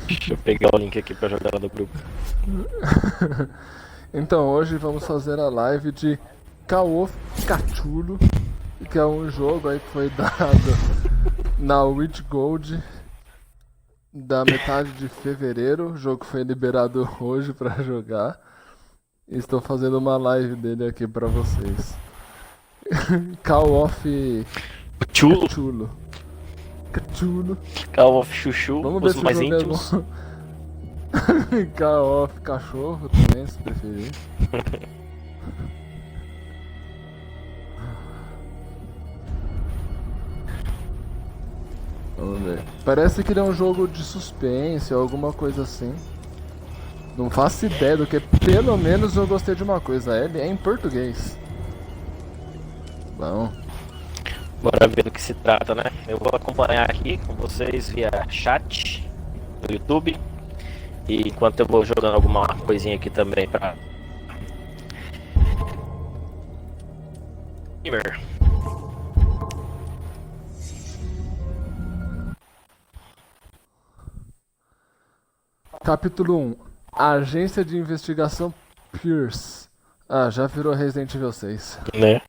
Deixa eu pegar o link aqui pra jogar lá no grupo. Então, hoje vamos fazer a live de CAUE Cthulhu, que é um jogo aí que foi dado na Witch Gold da metade de fevereiro. O jogo foi liberado hoje pra jogar. E estou fazendo uma live dele aqui pra vocês. CAUE Chulo, Cthulhu. Cthulhu. Call of Chuchu, Vamos ver os se o mais jogo é íntimos. bom. CAUE Cachorro também, se preferir. Vamos ver. Parece que ele é um jogo de suspense ou alguma coisa assim. Não faço ideia do que. Pelo menos eu gostei de uma coisa. Ele é em português. Bom. Bora ver do que se trata, né? Eu vou acompanhar aqui com vocês via chat no YouTube. E enquanto eu vou jogando alguma coisinha aqui também pra gamer. Capítulo 1. Agência de Investigação Pierce. Ah, já virou Resident Evil 6. Né?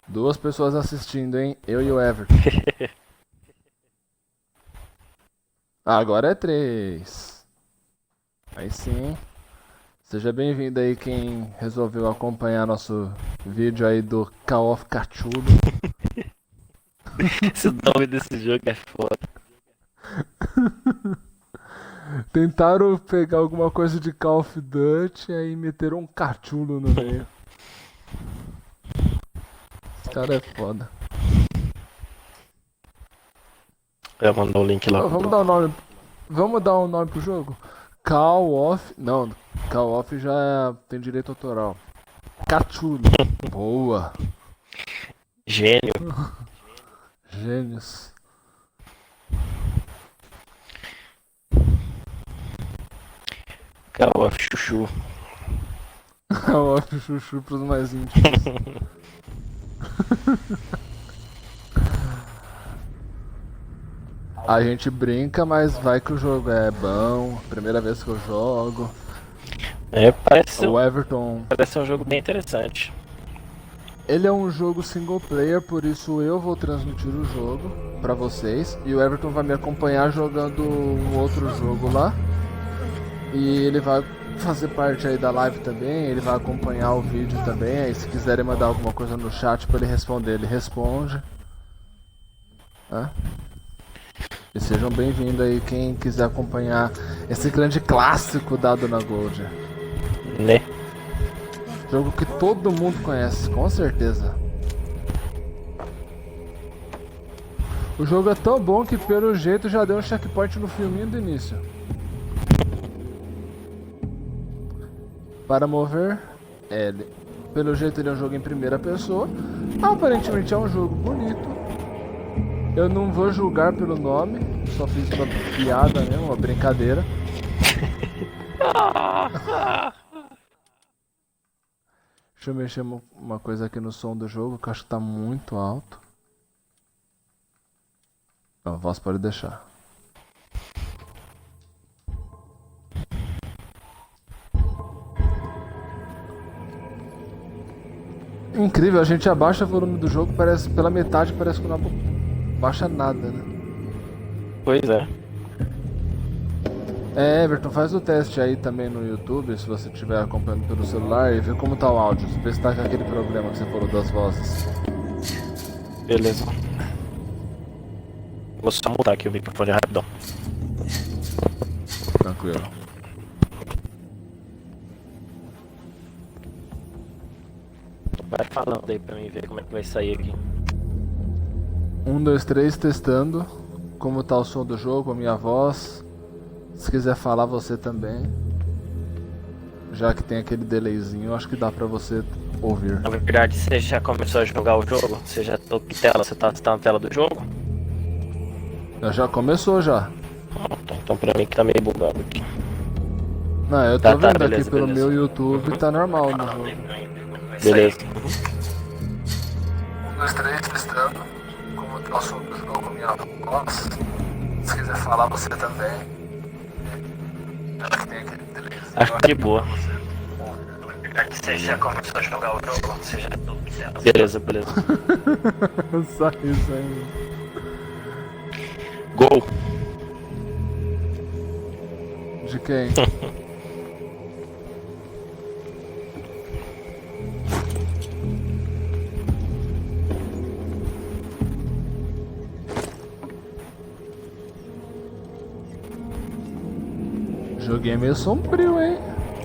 Duas pessoas assistindo, hein? Eu e o Everton. Agora é 3. Aí sim. Seja bem-vindo aí quem resolveu acompanhar nosso vídeo aí do Call of Cthulhu. Esse nome desse jogo é foda. Tentaram pegar alguma coisa de Call of Duty e aí meteram um Cthulhu no meio. Esse cara é foda. Eu vou mandar o link lá. Oh, vamos dar um nome pro jogo? Call of... Não, Call of já tem direito autoral. Cthulhu. Boa. Gênio. Gênios. Call of Chuchu. Call of Chuchu pros mais íntimos. A gente brinca, mas vai que o jogo é bom. Primeira vez que eu jogo. É, parece O Everton... um jogo bem interessante. Ele é um jogo single player, por isso eu vou transmitir o jogo pra vocês. E o Everton vai me acompanhar jogando um outro jogo lá. E ele vai fazer parte aí da live também, ele vai acompanhar o vídeo também. Aí se quiserem mandar alguma coisa no chat pra ele responder, ele responde. E sejam bem-vindos aí quem quiser acompanhar esse grande clássico dado na Gold. Né? Jogo que todo mundo conhece, com certeza. O jogo é tão bom que pelo jeito já deu um checkpoint no filminho do início. Para mover L. Pelo jeito ele é um jogo em primeira pessoa. Aparentemente é um jogo bonito. Eu não vou julgar pelo nome, só fiz uma piada mesmo, uma brincadeira. Deixa eu mexer uma coisa aqui no som do jogo, que eu acho que tá muito alto. A voz pode deixar. Incrível, a gente abaixa o volume do jogo, parece pela metade, parece que não baixa nada, né? Pois é. Everton, faz o teste aí também no YouTube, se você estiver acompanhando pelo celular, e vê como tá o áudio, vê se tá com aquele problema que você falou das vozes. Beleza. Vou só mudar aqui o microfone rapidão. Tranquilo. Vai falando aí pra mim ver como é que vai sair aqui. 1, 2, 3, testando. Como tá o som do jogo, a minha voz. Se quiser falar você também. Já que tem aquele delayzinho, acho que dá pra você ouvir. Na verdade, você já começou a jogar o jogo? Você já tá que tela? Você tá na tela do jogo? Já começou já. Então pra mim que tá meio bugado aqui. Não, eu tô Tá, vendo beleza, aqui pelo beleza. meu YouTube, tá normal no jogo. Beleza. 2, 3, testando. Como eu sou do jogo com minha voz, se quiser falar você também. Acho que tem aquele beleza. Acho que de boa. Você já começou a jogar o jogo? Você já Beleza, beleza. Só isso aí. Gol! De quem? O joguinho é meio sombrio, hein?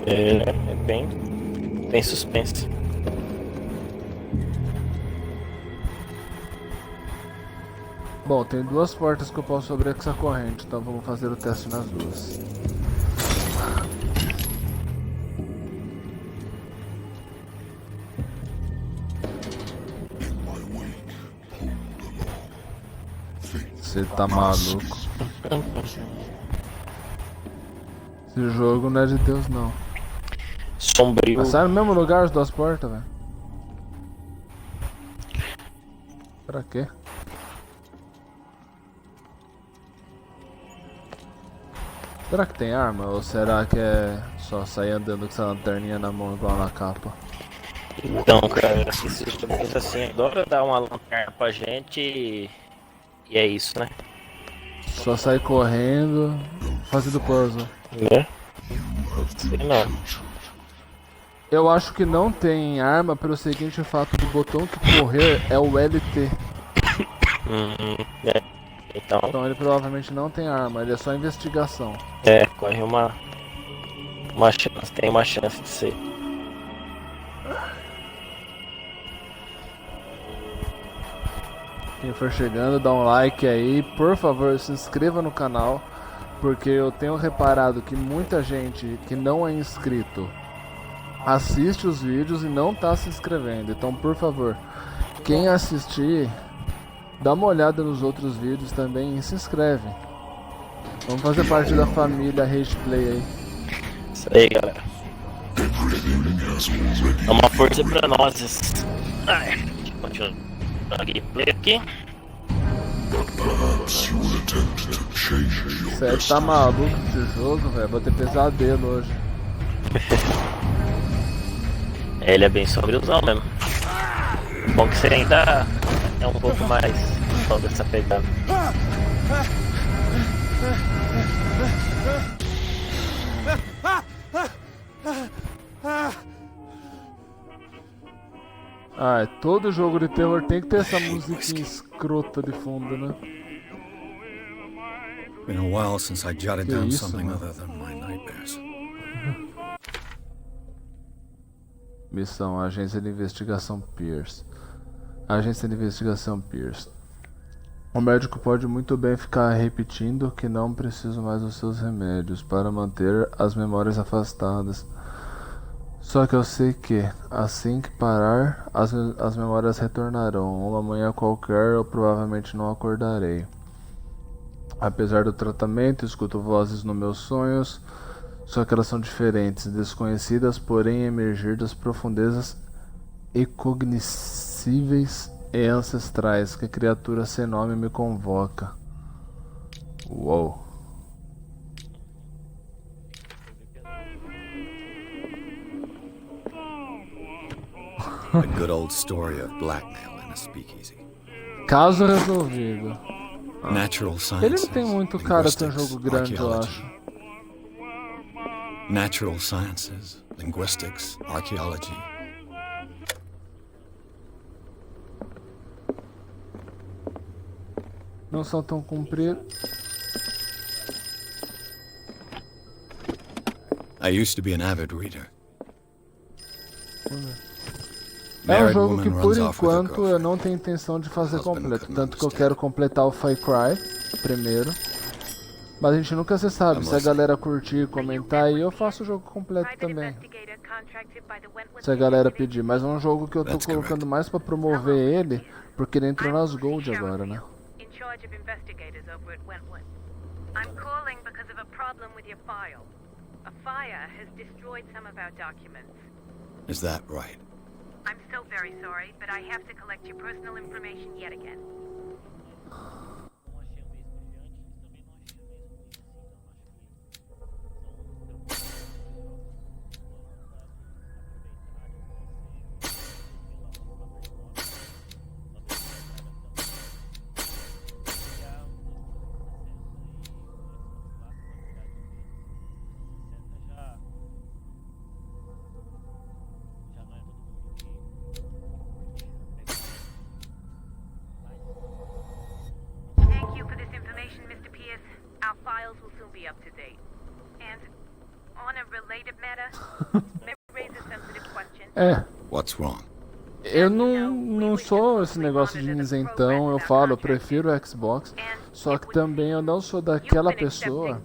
É bem. Tem suspense. Bom, tem duas portas que eu posso abrir com essa corrente, então vamos fazer o teste nas duas. Você tá maluco? Esse jogo não é de Deus, não. Sombrio. Mas sai no mesmo lugar as duas portas, velho. Pra quê? Será que tem arma? Ou será que é só sair andando com essa lanterninha na mão igual na capa? Então, cara, esses jogos assim, adora dar uma lanterna pra gente e é isso, né? Só sair correndo, fazendo puzzle. Né? Sei não. Eu acho que não tem arma pelo seguinte fato do botão que correr é o LT. É. Então, Ele provavelmente não tem arma, ele é só investigação. corre uma chance, tem uma chance de ser. Quem for chegando, dá um like aí, por favor, se inscreva no canal, porque eu tenho reparado que muita gente que não é inscrito assiste os vídeos e não tá se inscrevendo. Então, por favor, quem assistir, dá uma olhada nos outros vídeos também e se inscreve. Vamos fazer parte da família Rageplay aí. Isso aí, galera. É uma força pra nós. Continua a gameplay aqui. Você tá maluco desse jogo, velho? Vou ter pesadelo hoje. Ele é bem sombriozão mesmo. Bom que você ainda é um pouco mais só dessa pegada. Todo jogo de terror tem que ter essa musiquinha escrota de fundo, né? Been a while since I jotted down isso, something mano? other than my nightmares. Missão, Agência de Investigação Pierce. Agência de Investigação Pierce. O médico pode muito bem ficar repetindo que não preciso mais dos seus remédios para manter as memórias afastadas. Só que eu sei que, assim que parar, as memórias retornarão. Uma manhã qualquer eu provavelmente não acordarei. Apesar do tratamento, escuto vozes nos meus sonhos, só que elas são diferentes, desconhecidas, porém emergir das profundezas incognoscíveis e ancestrais, que a criatura sem nome me convoca. Uou. A good old story of blackmail in a speakeasy. Caso resolvido. Natural Ele sciences, não tem muito cara de ser um linguistics, jogo grande, eu archaeology. acho. Natural sciences, linguistics, archaeology. Não são tão compridos. I used to be an avid reader. É um Married jogo woman que por runs off with her enquanto eu girlfriend. não tenho intenção de fazer Husband completo. couldn't Tanto que eu understand. quero completar o Far Cry primeiro. Mas a gente nunca se sabe. Se a galera curtir e comentar aí, eu faço o jogo completo também. Se a galera pedir. Mas é um jogo que eu tô That's colocando correct. mais pra promover ele, porque ele entrou nas Gold agora, né? In charge of investigators over at Wentworth. I'm calling because of a problem with your file. A fire has destroyed some of our documents. Is that right? I'm so very sorry, but I have to collect your personal information yet again. Up to date. And on a related matter, may raise a sensitive question. What's wrong? Eu não sou esse negócio de isentão, eu falo, eu prefiro o Xbox, só que também eu não sou daquela pessoa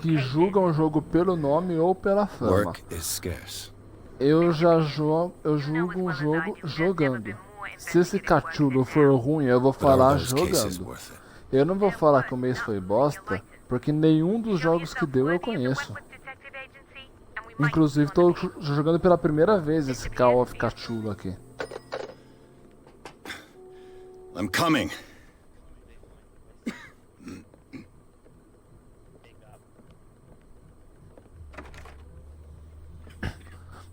que julga um jogo pelo nome ou pela fama. Work is scarce. Eu julgo um jogo jogando. Se esse Cthulhu for ruim, eu vou falar jogando. Eu não vou falar que o mês foi bosta, porque nenhum dos jogos que deu eu conheço. Inclusive tô jogando pela primeira vez esse CAUE Cthulhu aqui. I'm coming.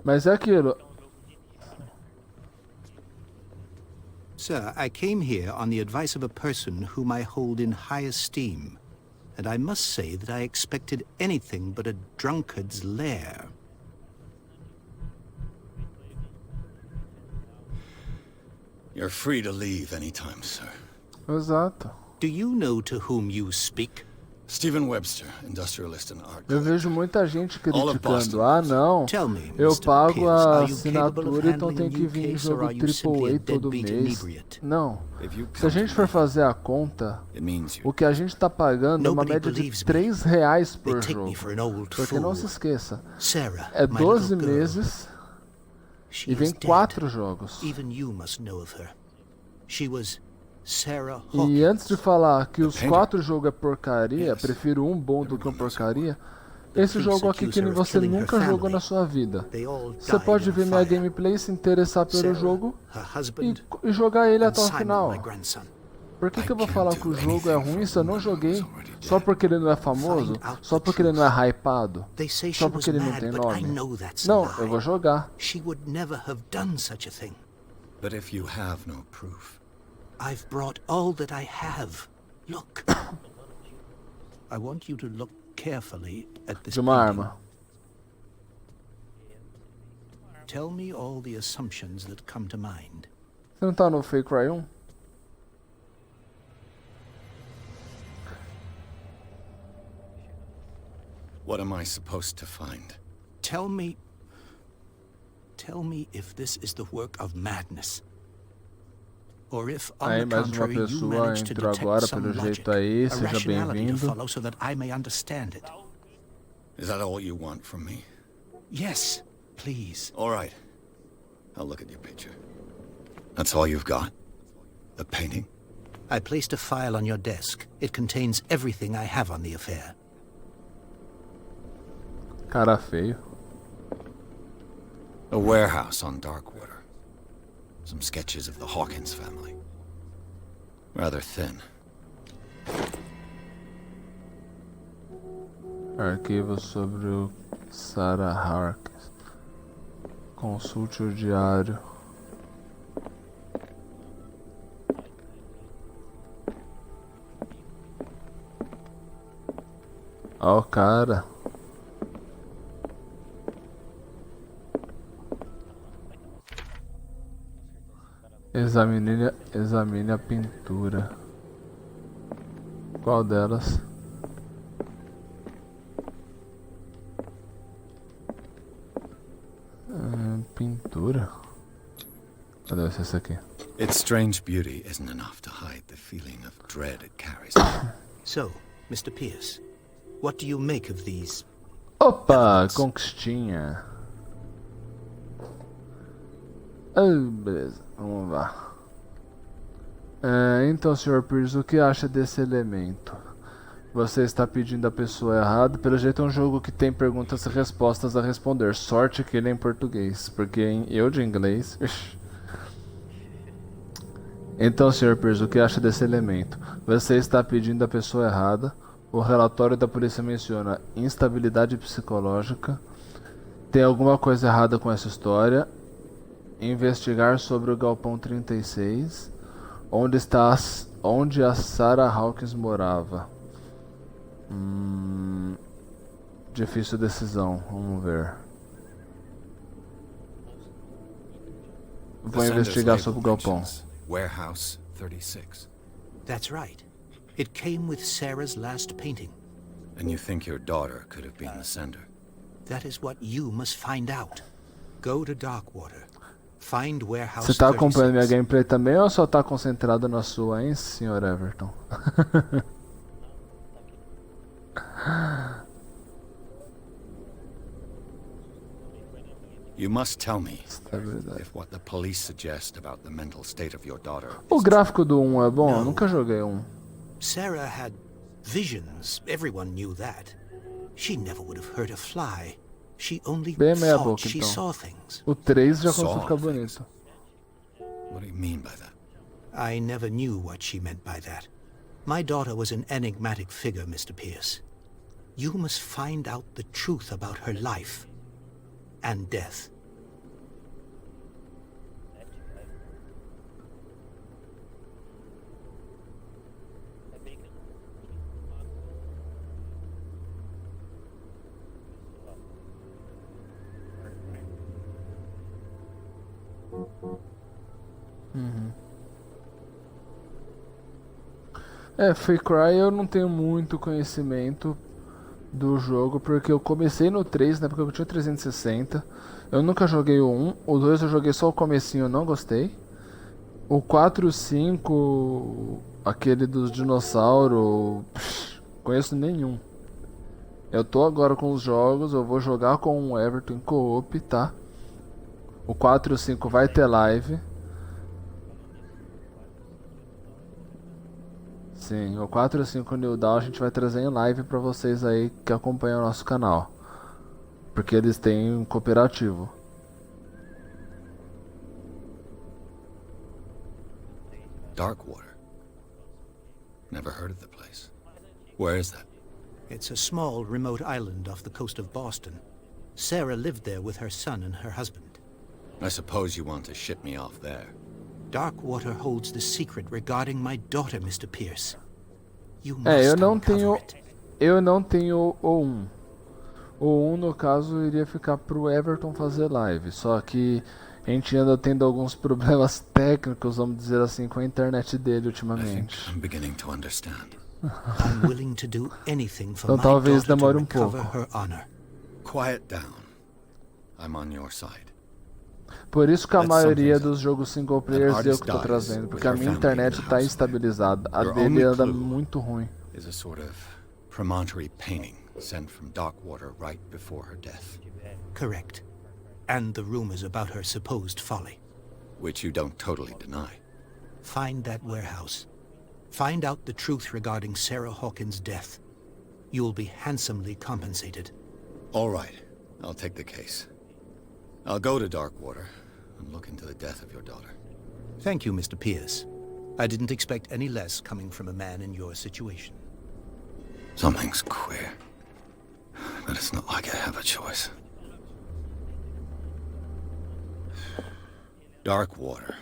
Mas é aquilo. Sir, I came here on the advice of a person whom I hold in high esteem. And I must say that I expected anything but a drunkard's lair. You're free to leave anytime, sir. Exato. Do you know to whom you speak? Stephen Webster, industrialist and art Eu vejo collector. muita gente criticando. Ah, não. Eu pago a assinatura, então tem que vir jogo AAA todo mês. Não. Se a gente for fazer a conta, o que a gente tá pagando é uma média de R$3 por jogo. Porque não se esqueça, é 12 meses e vem 4 jogos. E antes de falar que os 4 jogos é porcaria, prefiro um bom do que uma porcaria, esse jogo aqui que você nunca jogou na sua vida. Você pode ver minha gameplay, se interessar pelo jogo e jogar ele até o final. Por que eu vou falar que o jogo é ruim se eu não joguei? Só porque ele não é famoso? Só porque ele não é hypado? Só porque ele não tem nome? Não, eu vou jogar. But if you have no proof, I've brought all that I have. Look. I want you to look carefully at this De uma arma. Tell me all the assumptions that come to mind. Você não tá no Fake Cry 1? what am I supposed to find? Tell me if this is the work of madness. Or if, on Aí the mais uma contrary, you pessoa manage to entrou detect agora, some pelo logic, jeito aí, a seja rationality to bem-vindo. follow so that I may understand it. Is that all you want from me? Yes, please. All right. I'll look at your picture. That's all you've got? The painting? I placed a file on your desk. It contains everything I have on the affair. Cara feio. A warehouse on Darkwater. Some sketches of the Hawkins family. Rather thin. Arquivo sobre o Sarah Harkins. Consulte o diário. Ó o cara. Examine a pintura. Qual delas? Pintura? Cadê essa aqui? Its strange beauty isn't enough to hide the feeling of dread it carries. So, Mr. Pierce, what do you make of these? Opa, conquistinha. Beleza, vamos lá. Então, Sr. Pierce, o que acha desse elemento? Você está pedindo a pessoa errada. Pelo jeito é um jogo que tem perguntas e respostas a responder. Sorte que ele é em português, porque eu de inglês... Então, Sr. Pierce, o que acha desse elemento? Você está pedindo a pessoa errada. O relatório da polícia menciona instabilidade psicológica. Tem alguma coisa errada com essa história. Investigar sobre o Galpão 36. Onde a Sarah Hawkins morava. Difícil decisão, vamos ver. Vou investigar sobre o galpão. Warehouse 36. That's right. It came with Sarah's last painting. And you think your daughter could have been the sender? That is what you must find out. Go to Darkwater. Find Warehouse Você tá acompanhando minha 36. gameplay também ou só tá concentrado na sua, hein, Sr. Everton? You must tell me Estabilidade. if what the police suggest about the mental state of your daughter O is gráfico do 1 é bom? Eu Não. nunca joguei um. Sarah had visions. Everyone knew that. She never would have hurt a fly. She only Bem meia thought boca, she então. saw things. O 3 já começou a Saw ficar things. bonito. What do you mean by that? I never knew what she meant by that. My daughter was an enigmatic figure, Mr. Pierce. You must find out the truth about her life and death. Far Cry eu não tenho muito conhecimento do jogo, porque eu comecei no 3, na época que eu tinha 360. Eu nunca joguei o 1, o 2 eu joguei só o comecinho, eu não gostei. O 4 e o 5, aquele dos dinossauros, conheço nenhum. Eu tô agora com os jogos, eu vou jogar com o Everton em co-op, tá? O 4 e o 5 vai ter live. Sim, o 4 e o 5 New Dawn a gente vai trazer em live pra vocês aí que acompanham o nosso canal. Porque eles têm um cooperativo. Darkwater. Never heard of the place. Where is that? It's a small, remote island off the coast of Boston. Sarah lived there with her son and her husband. I suppose you want to ship me off there. Darkwater holds the secret regarding my daughter, Mr. Pierce. You must Eu não uncover tenho. it. Eu não tenho o 1. O 1 no caso iria ficar pro Everton fazer live. Só que a gente anda tendo alguns problemas técnicos, vamos dizer assim, com a internet dele I think ultimamente. I'm beginning to understand. I'm willing to do anything for Então my talvez daughter to demore recover pouco. her honor. Quiet down. I'm on your side. Por isso que a That's maioria something dos jogos single players eu que tô trazendo, porque a minha internet tá estabilizada. A Your dele only anda clue muito ruim. is a sort of promontory painting sent from Darkwater right before her death, Correct. And the rumors about her supposed folly. which you don't totally deny. Find that warehouse. Find out the truth regarding Sarah Hawkins' death. You'll be handsomely compensated. All right, I'll take the case. I'll go to Darkwater and look into the death of your daughter. Thank you, Mr. Pierce. I didn't expect any less coming from a man in your situation. Something's queer, but it's not like I have a choice. Darkwater.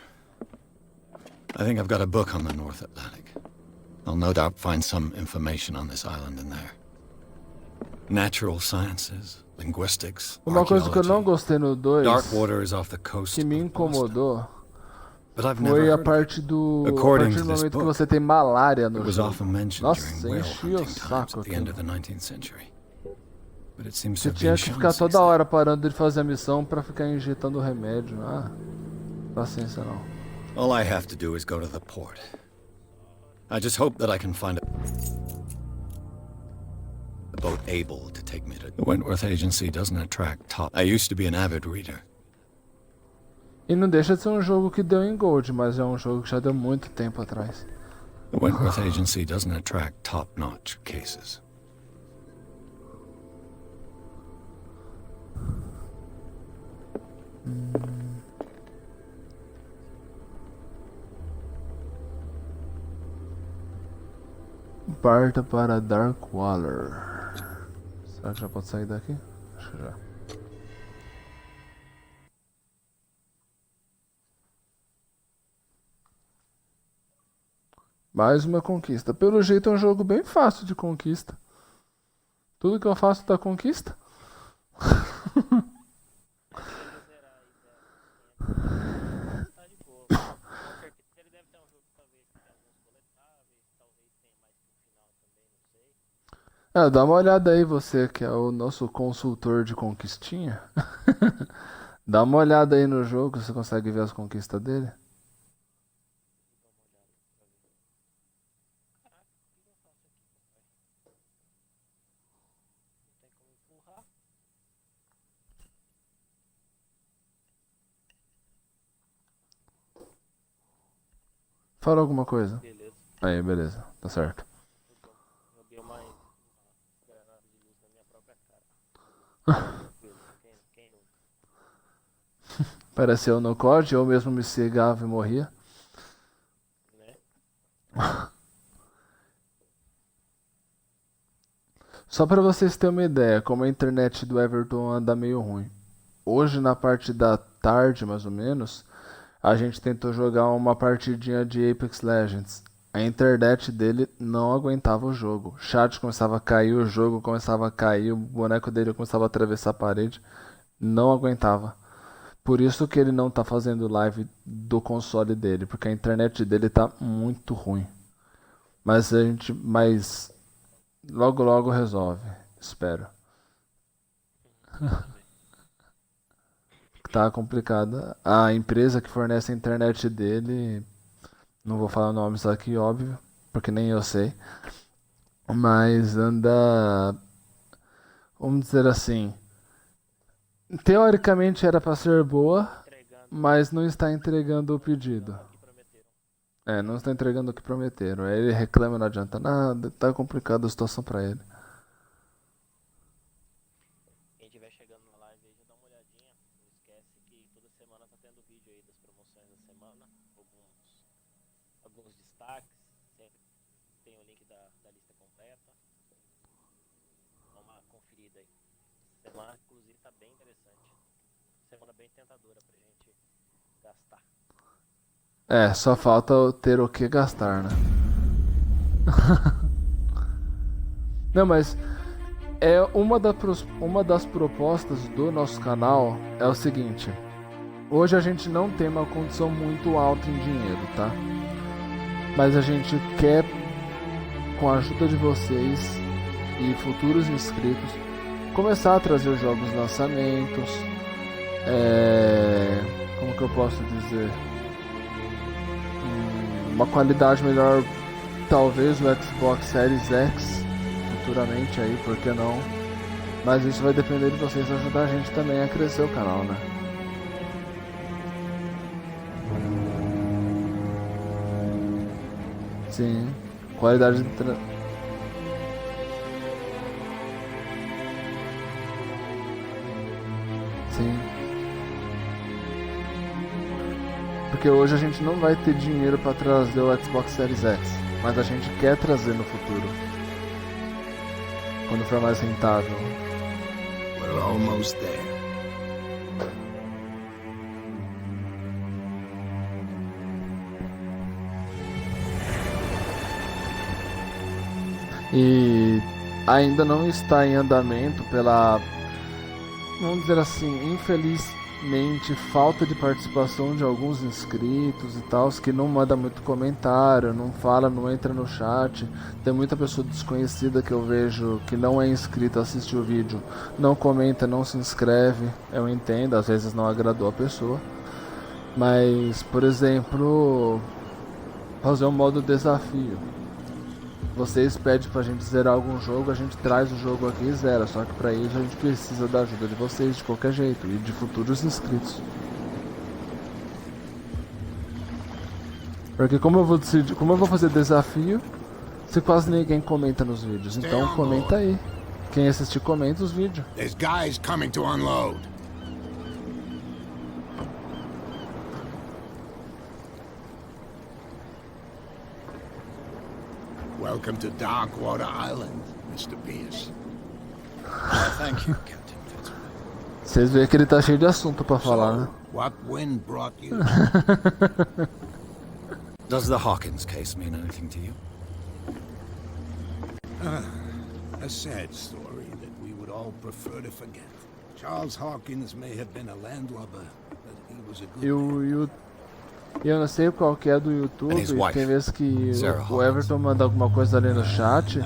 I think I've got a book on the North Atlantic. I'll no doubt find some information on this island in there. Natural sciences, linguistics, Uma coisa que eu não archaeology. gostei no 2, Darkwater is off the coast que me of Boston, incomodou, but I've never foi a heard of it. parte do. A According partir to do this momento que book, você tem malária no It was jogo. often mentioned Nossa, during whale enchia o hunting times saco at the end aquilo. of the 19th century. But it seems to Você have tinha been que shown ficar since toda then. hora parando de fazer a missão pra ficar injetando remédio. Ah, paciência não. All I have to do is go to the port. I just hope that I can find a boat able to take me to... The Wentworth Agency doesn't attract top... I used to be an avid reader. E não deixa de ser um jogo que deu em Gold, mas é um jogo que já deu muito tempo atrás. The Wentworth Agency doesn't attract top-notch cases. Parta para Darkwater. Será que já pode sair daqui? Acho que já. Mais uma conquista. Pelo jeito é um jogo bem fácil de conquista. Tudo que eu faço dá conquista. Dá uma olhada aí, você que é o nosso consultor de conquistinha. Dá uma olhada aí no jogo, você consegue ver as conquistas dele? Fala alguma coisa. Beleza. Aí, beleza, tá certo. Joguei uma granada de luz na minha própria cara. Quem nunca? Apareceu no COD, eu mesmo me cegava e morria. Né? Só pra vocês terem uma ideia, como a internet do Everton anda meio ruim. Hoje, na parte da tarde, mais ou menos, a gente tentou jogar uma partidinha de Apex Legends. A internet dele não aguentava o jogo. O chat começava a cair, o jogo começava a cair, o boneco dele começava a atravessar a parede. Não aguentava. Por isso que ele não tá fazendo live do console dele, porque a internet dele tá muito ruim. Mas logo logo resolve, espero. Tá complicada. A empresa que fornece a internet dele, não vou falar nomes aqui, óbvio, porque nem eu sei, mas anda, vamos dizer assim, teoricamente era pra ser boa, mas não está entregando o pedido. Não está entregando o que prometeram. Aí ele reclama, não adianta nada, tá complicada a situação pra ele. Quem estiver chegando na live aí, já dá uma olhadinha. Não esquece que toda semana tá tendo vídeo aí das promoções da semana. Alguns destaques. Sempre tem o link da lista completa. Dá uma conferida aí. Semana, inclusive, tá bem interessante. Semana bem tentadora pra gente gastar. Só falta ter o que gastar, né? Não, mas uma das propostas do nosso canal é o seguinte. Hoje a gente não tem uma condição muito alta em dinheiro, tá? Mas a gente quer, com a ajuda de vocês e futuros inscritos, começar a trazer jogos lançamentos. Como que eu posso dizer? Uma qualidade melhor, talvez o Xbox Series X futuramente aí, por que não? Mas isso vai depender de vocês ajudar a gente também a crescer o canal, né? Sim, qualidade de Sim. Porque hoje a gente não vai ter dinheiro para trazer o Xbox Series X, mas a gente quer trazer no futuro, quando for mais rentável. We're almost there. E ainda não está em andamento pela, vamos dizer assim, infelizmente, falta de participação de alguns inscritos e tal, que não manda muito comentário, não fala, não entra no chat. Tem muita pessoa desconhecida que eu vejo que não é inscrita, assiste o vídeo, não comenta, não se inscreve. Eu entendo, às vezes não agradou a pessoa. Mas, por exemplo, fazer um modo desafio. Vocês pedem pra gente zerar algum jogo, a gente traz o jogo aqui e zera. Só que pra isso a gente precisa da ajuda de vocês de qualquer jeito e de futuros inscritos. Porque como eu vou decidir, como eu vou fazer desafio, se quase ninguém comenta nos vídeos. Então comenta aí. Quem assistir comenta os vídeos. There's guys coming to unload. Welcome to Darkwater Island, Mr. Pierce. Thank you, Captain Fitzroy. Vocês veem que ele tá cheio de assunto pra falar, né? What wind brought you? Does the Hawkins case mean anything to you? A sad story that we would all prefer to forget. Charles Hawkins may have been a landlubber, but he was a good man. Eu não sei qual que é do YouTube, wife, tem vezes que Sarah o Everton manda alguma coisa ali no chat,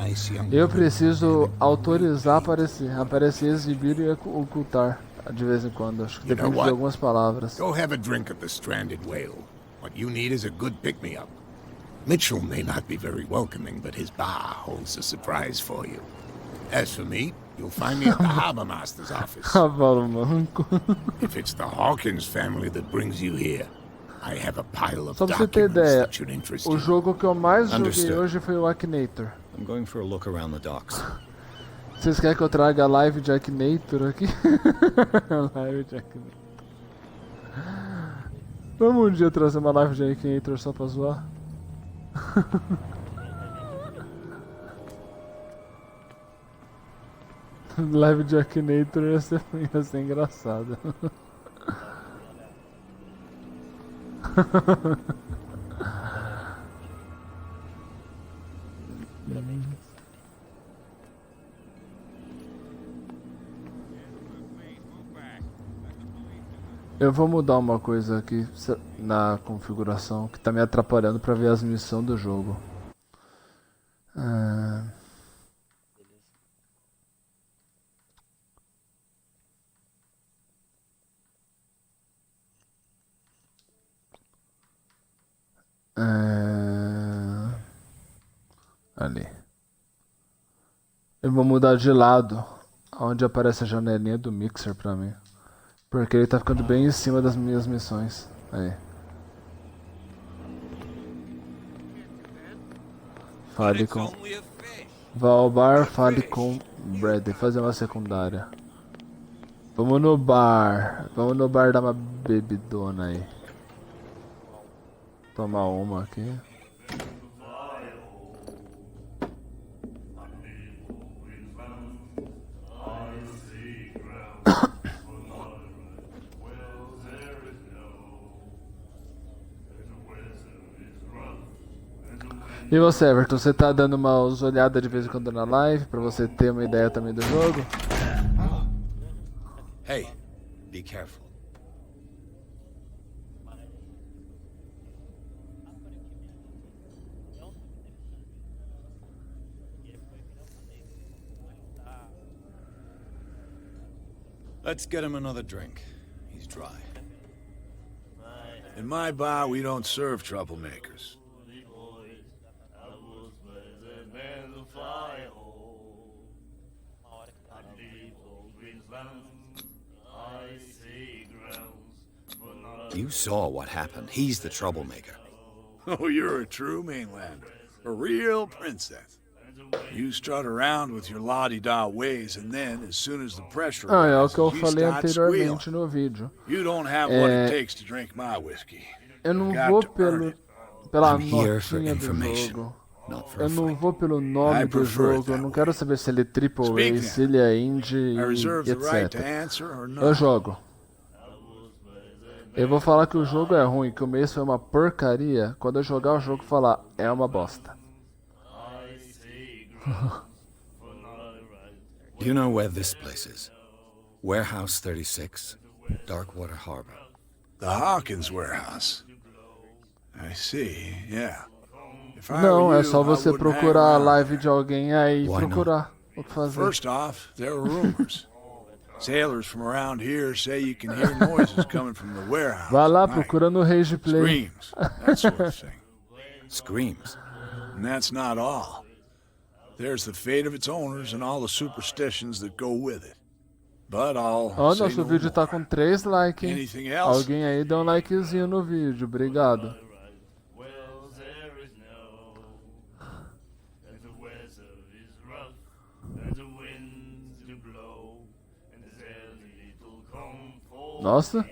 eu preciso autorizar aparecer, exibir e ocultar de vez em quando, acho que depende de algumas palavras. Go have a drink at the Stranded Whale. What you need is a good pick-me-up. Mitchell may not be very welcoming, but his bar holds a surprise for you. As for me, you'll find me at the Harbor Master's office. Cavalo manco. If it's the Hawkins family that brings you here, I have a pile of Só pra você ter documents ideia, that should interest o you. jogo que eu mais joguei Understood. hoje foi o Akinator. I'm going for a look around the docks. Vocês querem que eu traga a live de Akinator aqui? Live de Akinator. Vamos um dia trazer uma live de Akinator só pra zoar? Live de Akinator ia ser engraçada. Eu vou mudar uma coisa aqui na configuração que tá me atrapalhando pra ver as missões do jogo. Ali. Eu vou mudar de lado, onde aparece a janelinha do mixer pra mim. Porque ele tá ficando bem em cima das minhas missões. Aí. Fale com... Vá ao bar, fale com Brad. Fazer uma secundária. Vamos no bar. Vamos no bar dar uma bebidona aí. Tomar uma aqui. E você, Everton, você tá dando umas olhadas de vez em quando na live pra você ter uma ideia também do jogo? Hey, be careful. Let's get him another drink. He's dry. In my bar, we don't serve troublemakers. You saw what happened. He's the troublemaker. Oh, you're a true mainlander. A real princess. You strut around with your la-di-da ways, and then, as soon as the pressure Ah, é o rises, que eu you falei start anteriormente squealing. no vídeo. You don't have what it takes to drink my whiskey. Eu não Got vou to earn pelo, it. pela I'm here for notinha do information, jogo. not for a Eu não fight. vou pelo nome I do prefer it jogo. Eu that não way. quero saber se ele é AAA, Speak se ele é indie I reserve e the right to etc. answer or Eu not. jogo. Eu vou falar que o jogo é ruim, que o mês foi uma porcaria. Quando eu jogar o jogo, falar é uma bosta. Do you know where this place is? Warehouse 36, Darkwater Harbor. The Hawkins warehouse. I see, yeah. If I Não, were é you, só I você wouldn't hang procurar a around live there. de alguém aí e Why not? procurar o que fazer. First off, there are rumors. Sailors from around here say you can hear noises coming from the warehouse. Vai lá, at night. procura no Rage Play. Screams, that sort of thing. Screams. And that's not all. There's the fate of its owners and all the superstitions that go with it. But I'll Ó, say nosso no vídeo tá more. com 3 likes, hein? Anything else? Alguém aí dá um likezinho no vídeo, obrigado. Nossa.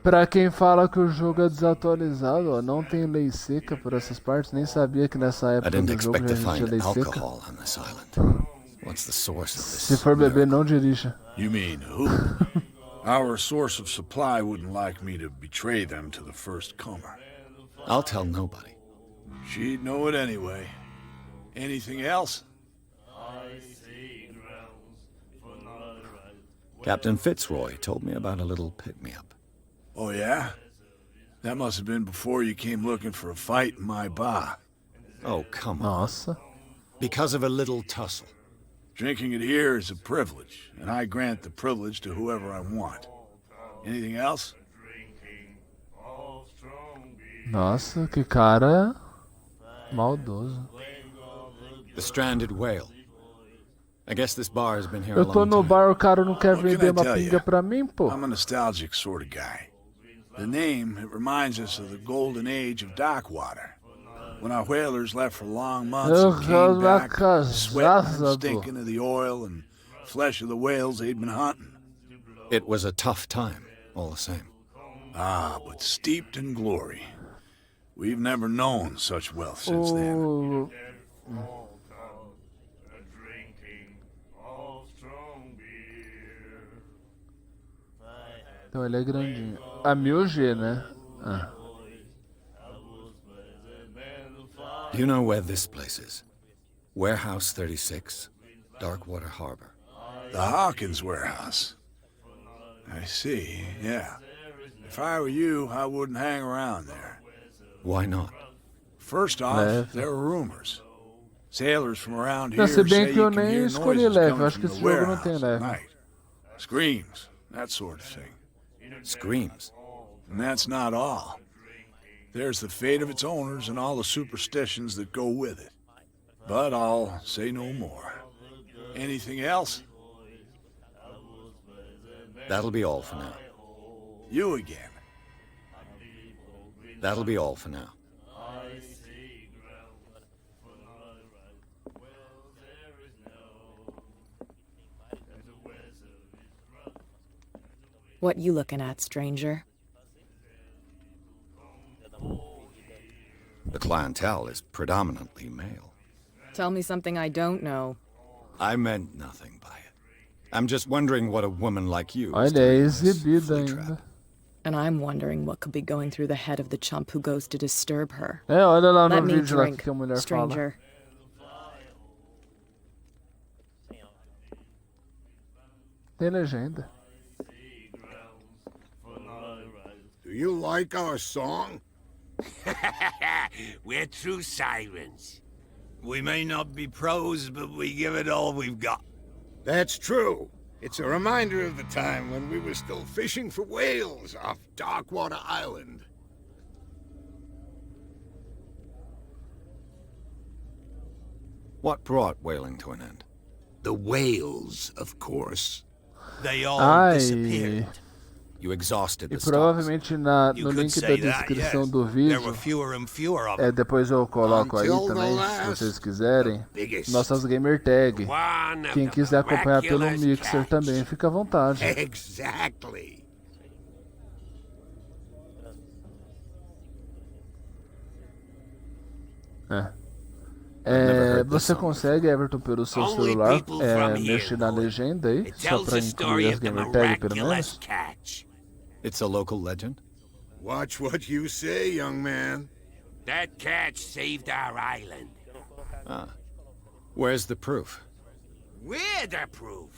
Pra quem fala que o jogo é desatualizado, ó, não tem lei seca por essas partes. Nem sabia que nessa I época didn't do jogo expect já to existia find lei seca. alcohol on this island. What's the source of Se this? for beber, não dirija. You mean who? Our source of supply wouldn't like me to betray them to the first comer. I'll tell nobody. She'd know it anyway. Anything else? Captain Fitzroy told me about a little pick-me-up. Oh, yeah? That must have been before you came looking for a fight in my bar. Oh, come on. Nossa. Because of a little tussle. Drinking it here is a privilege, and I grant the privilege to whoever I want. Anything else? Nossa, que cara maldoso. The stranded whale. I guess this bar has been here a Eu tô long no time. bar, o cara não quer What can vender I uma tell pinga you? pra mim, pô. I'm a nostalgic sort of guy. The name, it reminds us of the golden age of dockwater. When our whalers left for long months and came back, sweating and stinking of the oil and flesh of the whales they'd been hunting. It was a tough time, all the same. Ah, but steeped in glory. We've never known such wealth since then. O... Então ele é grandinho. A 1000G, né? Ah. Do you know where this place is? Warehouse 36, Darkwater Harbor. The Hawkins warehouse. I see, yeah. If I were you, I wouldn't hang around there. Why not? First off, Leve. there are rumors. Sailors from around here Não, se bem say que eu you can nem hear escolhi noises leve. coming Acho que from esse the jogo não tem warehouse at leve. night. Screams, that sort of thing. Screams. And that's not all. There's the fate of its owners and all the superstitions that go with it. But I'll say no more. Anything else? That'll be all for now. You again. That'll be all for now. What you looking at, stranger? The clientele is predominantly male. Tell me something I don't know. I meant nothing by it. I'm just wondering what a woman like you is Olha, é doing in this exibido flea ainda. trap. And I'm wondering what could be going through the head of the chump who goes to disturb her. É, olha lá no Let me vídeo lá drink, que a mulher fala. stranger. Tem legenda. Do you like our song? We're true sirens. We may not be pros, but we give it all we've got. That's true. It's a reminder of the time when we were still fishing for whales off Darkwater Island. What brought whaling to an end? The whales, of course. They all Ai. disappeared. You exhausted E the stocks. provavelmente no You could link da say that, descrição yes. do There were vídeo, fewer and fewer of them. depois eu coloco aí Until the também, se last, vocês quiserem, biggest. nossas Gamertags. One of Quem the quiser acompanhar pelo miraculous Mixer cats. também, fica à vontade. Exactly. Você consegue, Everton, pelo seu Only celular, people from here mexer na know it. legenda aí, It só tells pra the story incluir as of the Gamertags pelo miraculous menos? catch. It's a local legend? Watch what you say, young man. That catch saved our island. Ah. Where's the proof? We're the proof.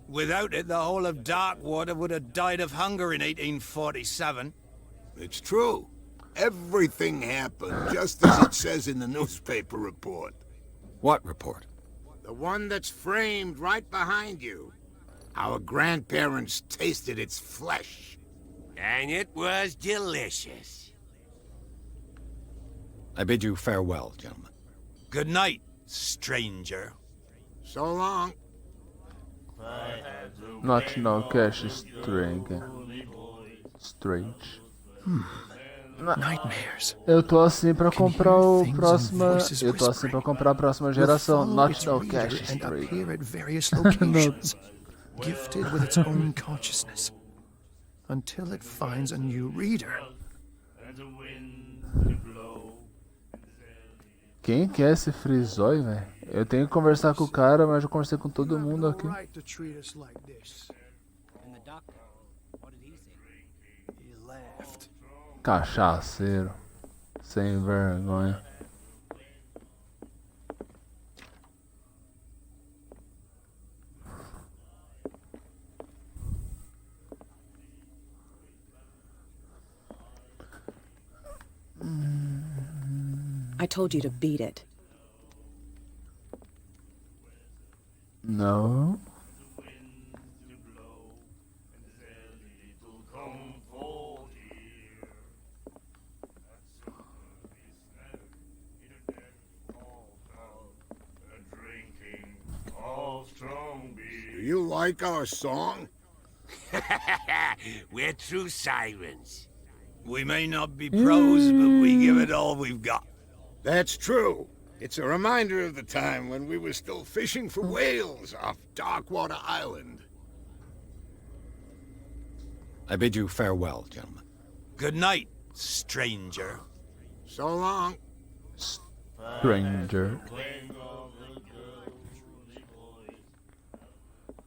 Without it, the whole of Darkwater would have died of hunger in 1847. It's true. Everything happened just as it says in the newspaper report. What report? The one that's framed right behind you. Our grandparents tasted its flesh. And it was delicious. I bid you farewell, gentlemen. Good night, stranger. So long. Not no cash strange. Nightmares. Eu tô assim pra comprar o things and próxima. voices Eu tô assim pra comprar a próxima Will geração. follow Not its no reader Cash and Street. appear at various locations, gifted with its own consciousness, until it finds a new reader. Quem que é esse frisói, velho? Eu tenho que conversar com o cara, mas eu conversei com todo mundo aqui. Cachaceiro. Sem vergonha. I told you to beat it. No. Do you like our song? We're true sirens. We may not be pros, but we give it all we've got. That's true. It's a reminder of the time when we were still fishing for whales off Darkwater Island. I bid you farewell, gentlemen. Good night, stranger. So long. Stranger.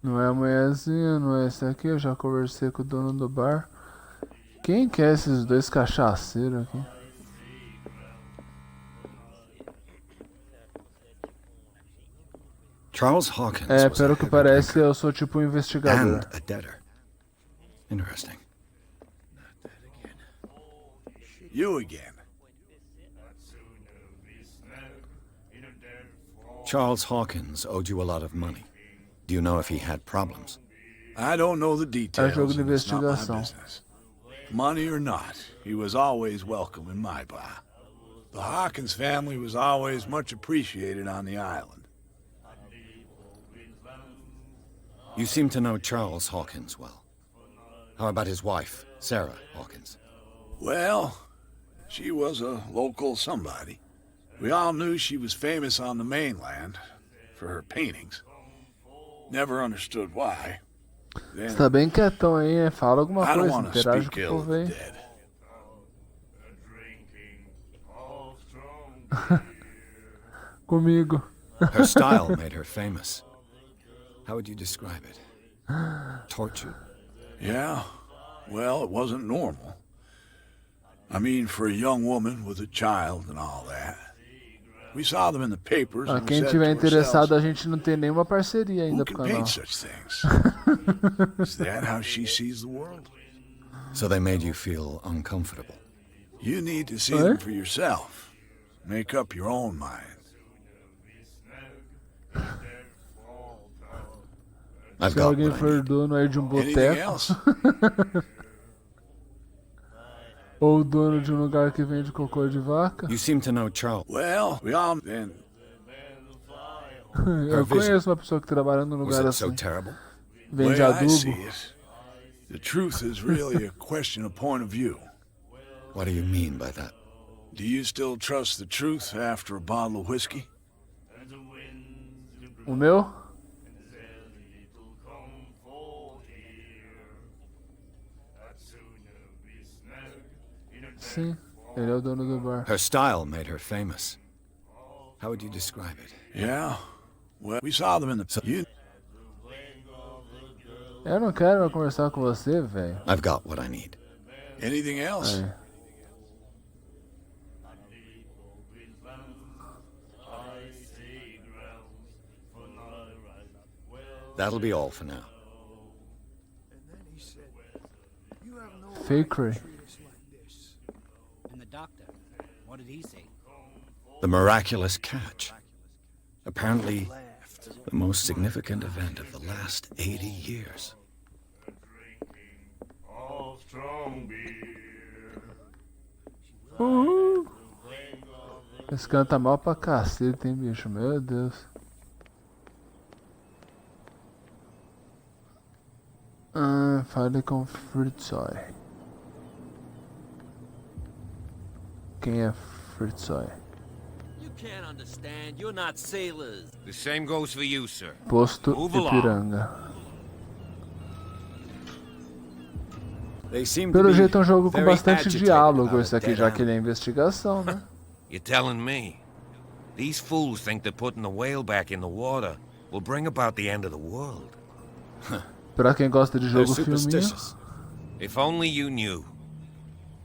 Não é a mulherzinha, não é esse aqui. Eu já conversei com o dono do bar. Quem que é esses dois cachaceiros aqui? Charles Hawkins É, was a pelo que heavy parece, drinker eu sou tipo um investigador. and a debtor. Interesting. You again. Charles Hawkins owed you a lot of money. Do you know if he had problems? I don't know the details. jogo de and it's not my investigação. business. Money or not, he was always welcome in my bar. The Hawkins family was always much appreciated on the island. You seem to know Charles Hawkins well. How about his wife, Sarah Hawkins? Well, she was a local somebody. We all knew she was famous on the mainland for her paintings. Never understood why. Then, Você tá bem quietão aí, hein? Fala alguma I don't coisa, want to interage speak com o ill of povo the aí. dead. Comigo. Her style made her famous. How would you describe it? Tortured? Yeah, well, it wasn't normal. I mean, for a young woman with a child and all that. We saw them in the papers and we Quem said tiver to interessado, a ourselves, gente não tem nenhuma parceria who ainda can pro canal. paint such things? Is that how she sees the world? So they made you feel uncomfortable. You need to see them for yourself. Make up your own mind. I've Se got alguém what I for need. dono aí de um Anything boteco. else? Ou dono de um lugar que vende cocô de vaca. You seem to know Charles. Well, we all then. Eu conheço uma pessoa que trabalha num Was lugar it so assim. terrible? Vende Way I see adubo. it, the truth is really a question of point of view. What do you mean by that? Do you still trust the truth after a bottle of whiskey? O meu? Sim, ele é o dono do bar. Her style made her famous. How would you describe it? Yeah. Well, we saw them in the. You, Eu não quero conversar com você, velho. I've got what I need. anything else? Aí. That'll be all for now. Fakery. And the doctor, what did he say? The miraculous catch. Apparently, the most significant event of the last 80 years. Esse canta mal pra cacete, hein, bicho? Meu Deus. Fale com Fritzoy. Quem é Fritzoi? You can't understand. You're not sailors. The same goes for you, sir. Posto Move along. Ipiranga. They seem to Pelo be jeito é um jogo com very bastante agitated diálogo about esse a aqui, dead já que ele é animal. investigação, né? You're telling me? These fools think that putting the whale back in the water will bring about the end of the world. Pra quem gosta de They're jogo filminho. superstitious. If only you knew.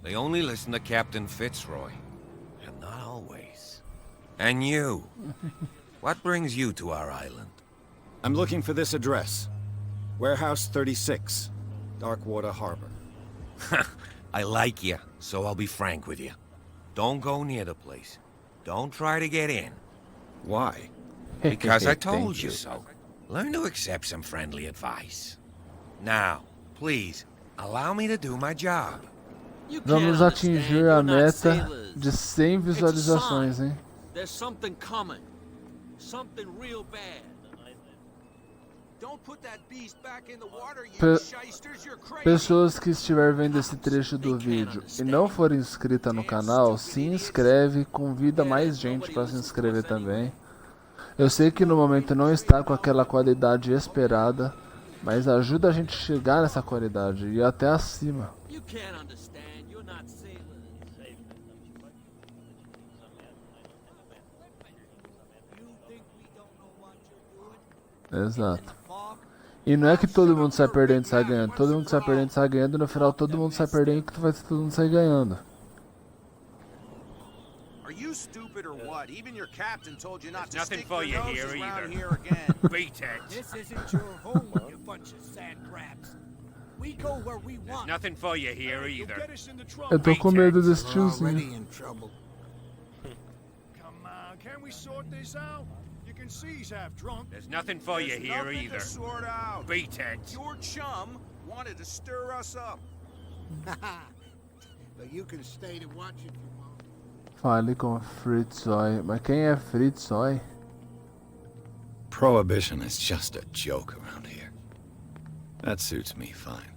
They only listen to Captain Fitzroy. And not always. And you. What brings you to our island? I'm looking for this address. Warehouse 36, Darkwater Harbor. I like you, so I'll be frank with you. Don't go near the place. Don't try to get in. Why? Because I told Thank you so. Learn to accept some friendly advice. Now, please, allow me to do my job. Vamos atingir a meta de 100 visualizações, hein? There's something coming. Something real bad. Don't put that beast back in the water, you shysters. You're crazy. Pessoas que estiver vendo esse trecho do vídeo e não for inscrita no canal, se inscreve, convida mais gente para se inscrever também. Eu sei que no momento não está com aquela qualidade esperada, mas ajuda a gente a chegar nessa qualidade e até acima. You can't understand. You're not sailors. Exato. E não é que todo mundo sai perdendo e sai ganhando. Todo mundo sai perdendo e sai ganhando. E no final todo mundo sai perdendo e que vai todo mundo sai ganhando. Are you stupid or what? Even your captain told you not to Nothing stick for your you noses here around either. here again. Beat it. This isn't your home, you bunch of sand crabs. We go where we want. Nothing for you here either. Eu tô com medo desse We're already tiozinho. in trouble. Come on, can we sort this out? You can see he's half drunk. There's nothing for you There's here nothing either. to sort out. Beat it. Your chum wanted to stir us up. But you can stay to watch if you want. Fale com Fritzoi. Mas quem é Fritzoi? Prohibition is just a joke around here. That suits me fine.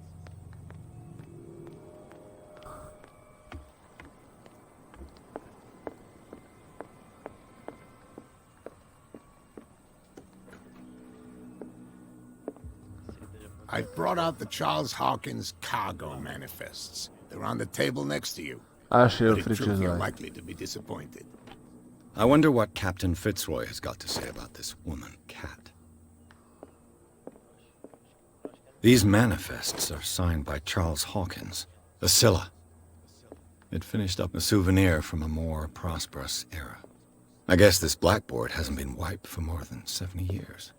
I've brought out the Charles Hawkins cargo manifests. They're on the table next to you. Achei o But in truth, you're Fritzoi. likely to be disappointed. I wonder what Captain Fitzroy has got to say about this woman, Cat. These manifests are signed by Charles Hawkins, the Scylla. It finished up a souvenir from a more prosperous era. I guess this blackboard hasn't been wiped for more than 70 years.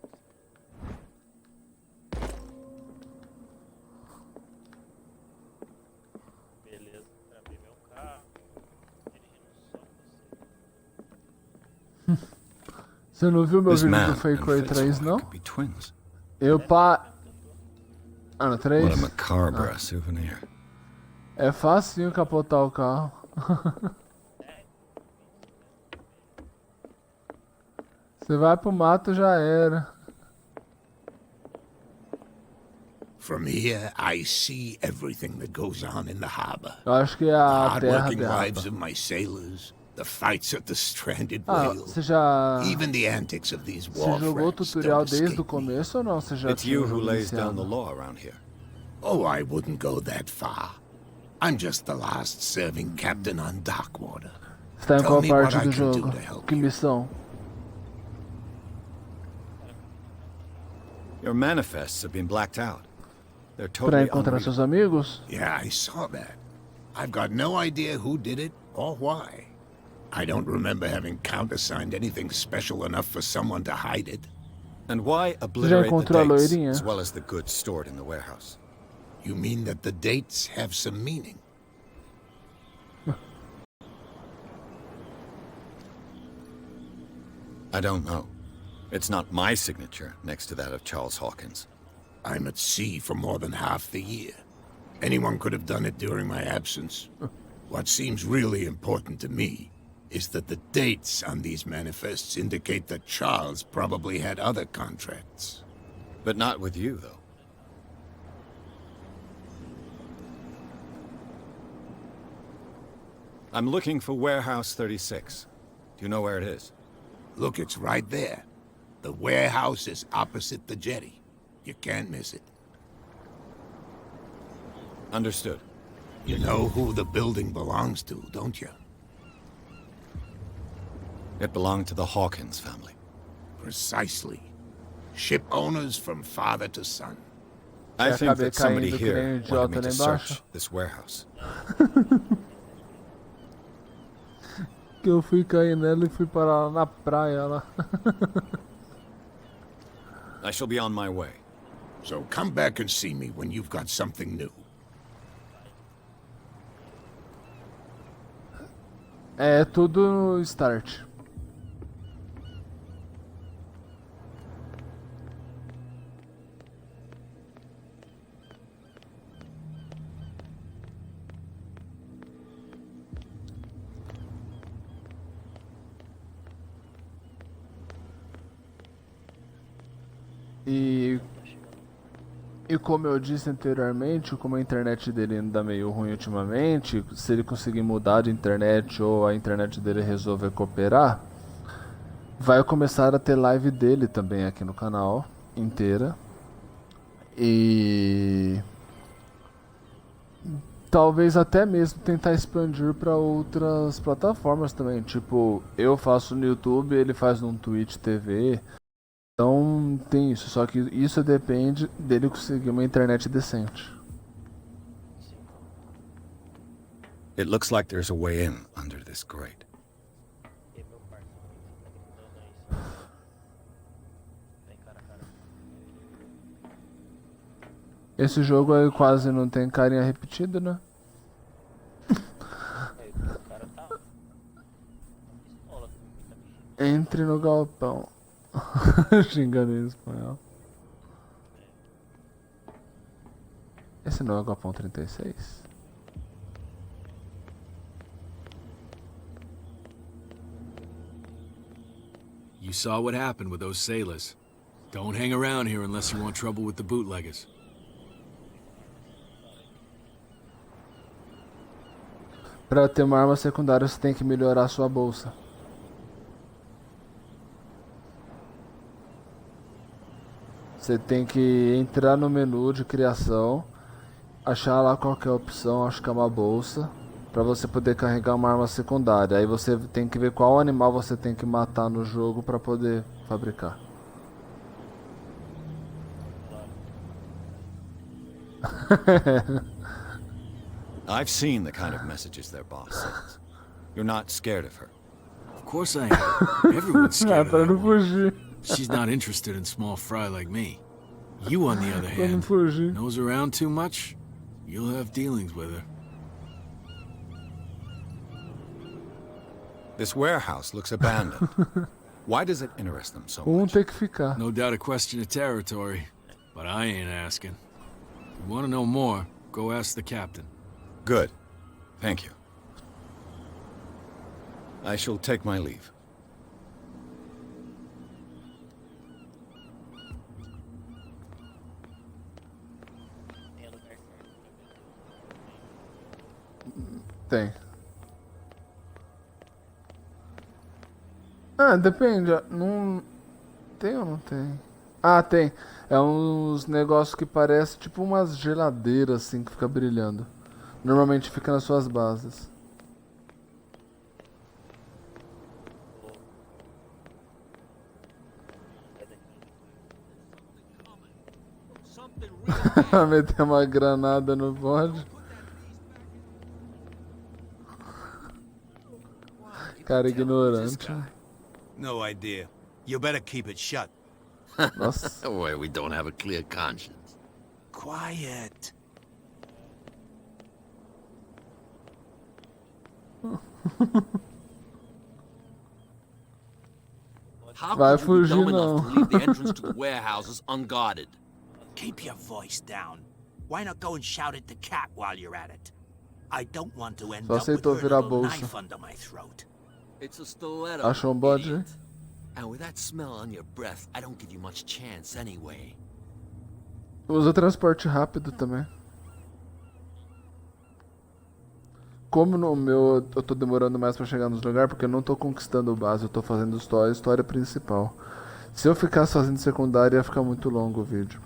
Beleza, travei meu carro. Dirigindo só você. Você não viu meu This vídeo man do and Fake Ray 3, Fitzroy não? could be twins. Eu Ah, no 3? What a macabre souvenir. É facinho capotar o carro. Você vai pro mato, já era. From here, I see everything that goes on in the harbor. Eu acho que é The a terra hard-working de lives of my sailors, the fights at the stranded Ah, whale, você já... even the antics of these Você war jogou o frats tutorial don't desde o escape me. começo ou não? Você já It's tinha you o who jogo lays down the iniciado? law around here. Oh, I wouldn't go that far. I'm just the last serving captain on Darkwater. Você tá em Tell qual me what parte I do can do jogo? to help Que you. missão? Your manifests have been blacked out. They're Pra totally encontrar unreadable. seus amigos? Yeah, I saw that. I've got no idea who did it or why. I don't remember having countersigned anything special enough for someone to hide it. And why obliterate the encontrou a dates, loirinha? as well as the goods stored in the warehouse? You mean that the dates have some meaning? I don't know. It's not my signature next to that of Charles Hawkins. I'm at sea for more than half the year. Anyone could have done it during my absence. What seems really important to me is that the dates on these manifests indicate that Charles probably had other contracts. But not with you, though. I'm looking for Warehouse 36. Do you know where it is? Look, it's right there. The warehouse is opposite the jetty. You can't miss it. Understood. You know who the building belongs to, don't you? It belonged to the Hawkins family. Precisely. Ship owners from father to son. I think that somebody here wanted me to search this warehouse. Que eu fui cair nela e fui parar na praia lá. I shall be on my way. So come back and see me when you've got something new. É tudo no start. E como eu disse anteriormente, como a internet dele anda meio ruim ultimamente, se ele conseguir mudar de internet ou a internet dele resolver cooperar, vai começar a ter live dele também aqui no canal, inteira. E talvez até mesmo tentar expandir para outras plataformas também, tipo, eu faço no YouTube, ele faz no Twitch TV. Então tem isso, só que isso depende dele conseguir uma internet decente. It looks like there's a way in under this grate. Esse jogo aí quase não tem carinha repetida, né? Entre no galpão. Xingando em espanhol. Esse não é o galpão 36? You saw what happened with those sailors. Don't hang around here unless you want trouble with the bootleggers. Para ter uma arma secundária, você tem que melhorar sua bolsa. Você tem que entrar no menu de criação, achar lá qualquer opção, acho que é uma bolsa, para você poder carregar uma arma secundária. Aí você tem que ver qual animal você tem que matar no jogo para poder fabricar. I've seen the kind of messages their boss sends. You're not scared of her. Of course I am. Everyone's scared of Pra that não fugir. She's not interested in small fry like me. You, on the other Pra não hand, fugir. knows around too much, you'll have dealings with her. This warehouse looks abandoned. Why does it interest them so much? Tem que ficar. No doubt a question of territory, but I ain't asking. If you want to know more, go ask the captain. Good. Thank you. I shall take my leave. Tem. Ah, depende. Não tem ou não tem? Ah, tem. É uns negócios que parece tipo umas geladeiras assim que fica brilhando. Normalmente fica nas suas bases. Meter uma granada no bode. Cara ignorante. No idea. You better keep it shut. Nossa. Well, we don't have a clear conscience. Quiet. How Vai could you be fugir dumb enough to não. leave the entrance to the warehouses unguarded? Keep your voice down. Why not go and shout at the cat while you're at it? I don't want to end Só up with aceitou her virar a little bolsa. knife under my throat. It's a stiletto. Achou bode? idiot. And with that smell on your breath, I don't give you much chance anyway. Usa transporte rápido também. Como no meu eu tô demorando mais pra chegar nos lugares, porque eu não tô conquistando base, eu tô fazendo história principal. Se eu ficasse fazendo secundária, ia ficar muito longo o vídeo.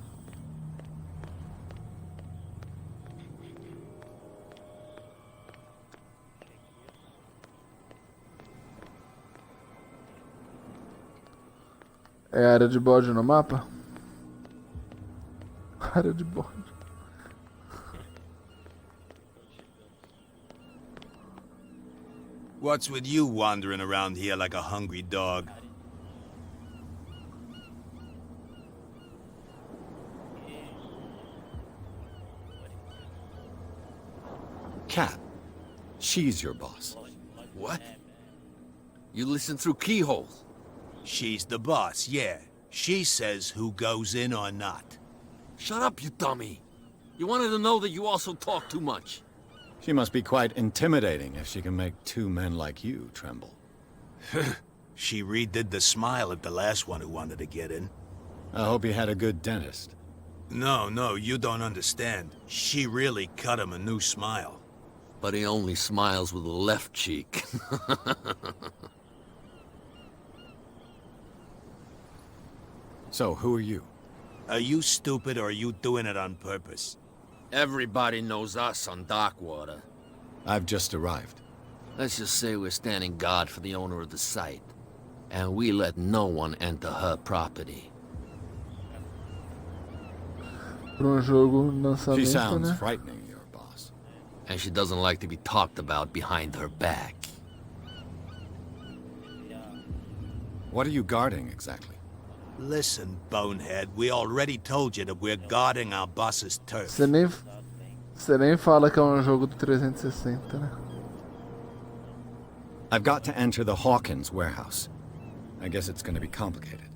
É área de bode no mapa? Área de bode. What's with you wandering around here like a hungry dog? Cat. She's your boss. What? You listen through keyhole. She's the boss, yeah. She says who goes in or not. Shut up, you dummy. You wanted to know that you also talk too much. She must be quite intimidating if she can make two men like you tremble. She redid the smile at the last one who wanted to get in. I hope you had a good dentist. No, you don't understand. She really cut him a new smile. But he only smiles with the left cheek. So, who are you? Are you stupid or are you doing it on purpose? Everybody knows us on Darkwater. I've just arrived. Let's just say we're standing guard for the owner of the site. And we let no one enter her property. She sounds frightening, your boss. And she doesn't like to be talked about behind her back. What are you guarding, exactly? Listen, bonehead, we already told you that we're guarding our boss's turf. Você nem fala que é jogo do 360, né? I've got to enter the Hawkins warehouse. I guess it's going to be complicated.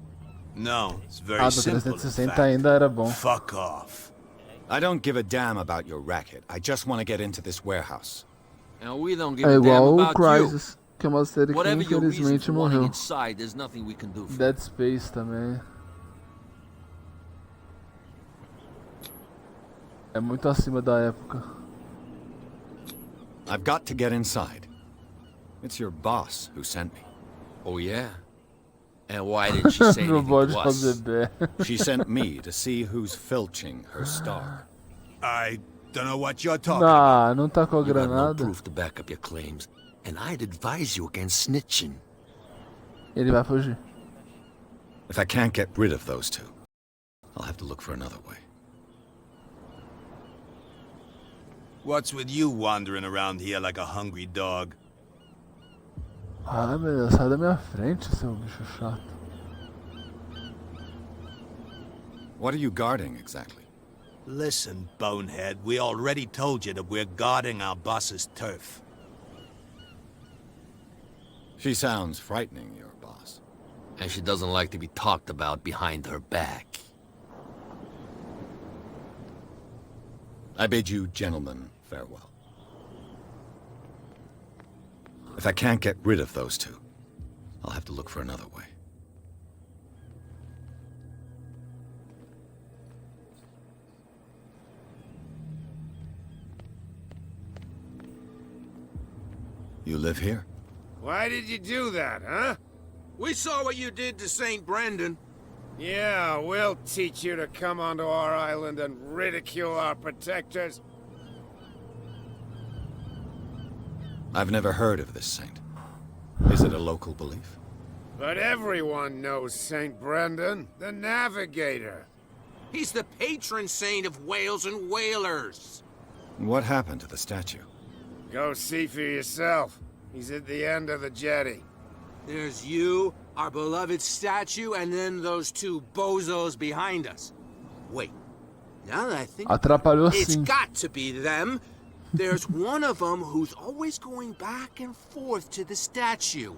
No, it's very simple. 360 ainda era bom. Fuck off. I don't give a damn about your racket. I just want to get into this warehouse. And we don't give a damn about Crysis, que é uma série que Whatever your reason infelizmente for wanting morreu. inside, there's nothing we can do for Dead Space também. É muito acima da época. I've got to get inside. It's your boss who sent me. Oh yeah? And why didn't she say anything to us? She sent me to see who's filching her star. I don't know what you're talking about. Não tá com a You have no granada. proof to back up your claims, and I'd advise you against snitching. Ele vai fugir. If I can't get rid of those two, I'll have to look for another way. What's with you wandering around here like a hungry dog? Ai meu Deus, sai da minha frente, seu bicho chato. What are you guarding, exactly? Listen, bonehead, we already told you that we're guarding our boss's turf. She sounds frightening, your boss. And she doesn't like to be talked about behind her back. I bid you gentlemen farewell. If I can't get rid of those two, I'll have to look for another way. You live here? Why did you do that, huh? We saw what you did to St. Brendan. Yeah, we'll teach you to come onto our island and ridicule our protectors. I've never heard of this saint. Is it a local belief? But everyone knows St. Brendan, the Navigator. He's the patron saint of whales and whalers. What happened to the statue? Go see for yourself. He's at the end of the jetty. There's you, our beloved statue, and then those two bozos behind us. Wait, now that I think Atrapalhou it's sim. got to be them. There's one of them who's always going back and forth to the statue.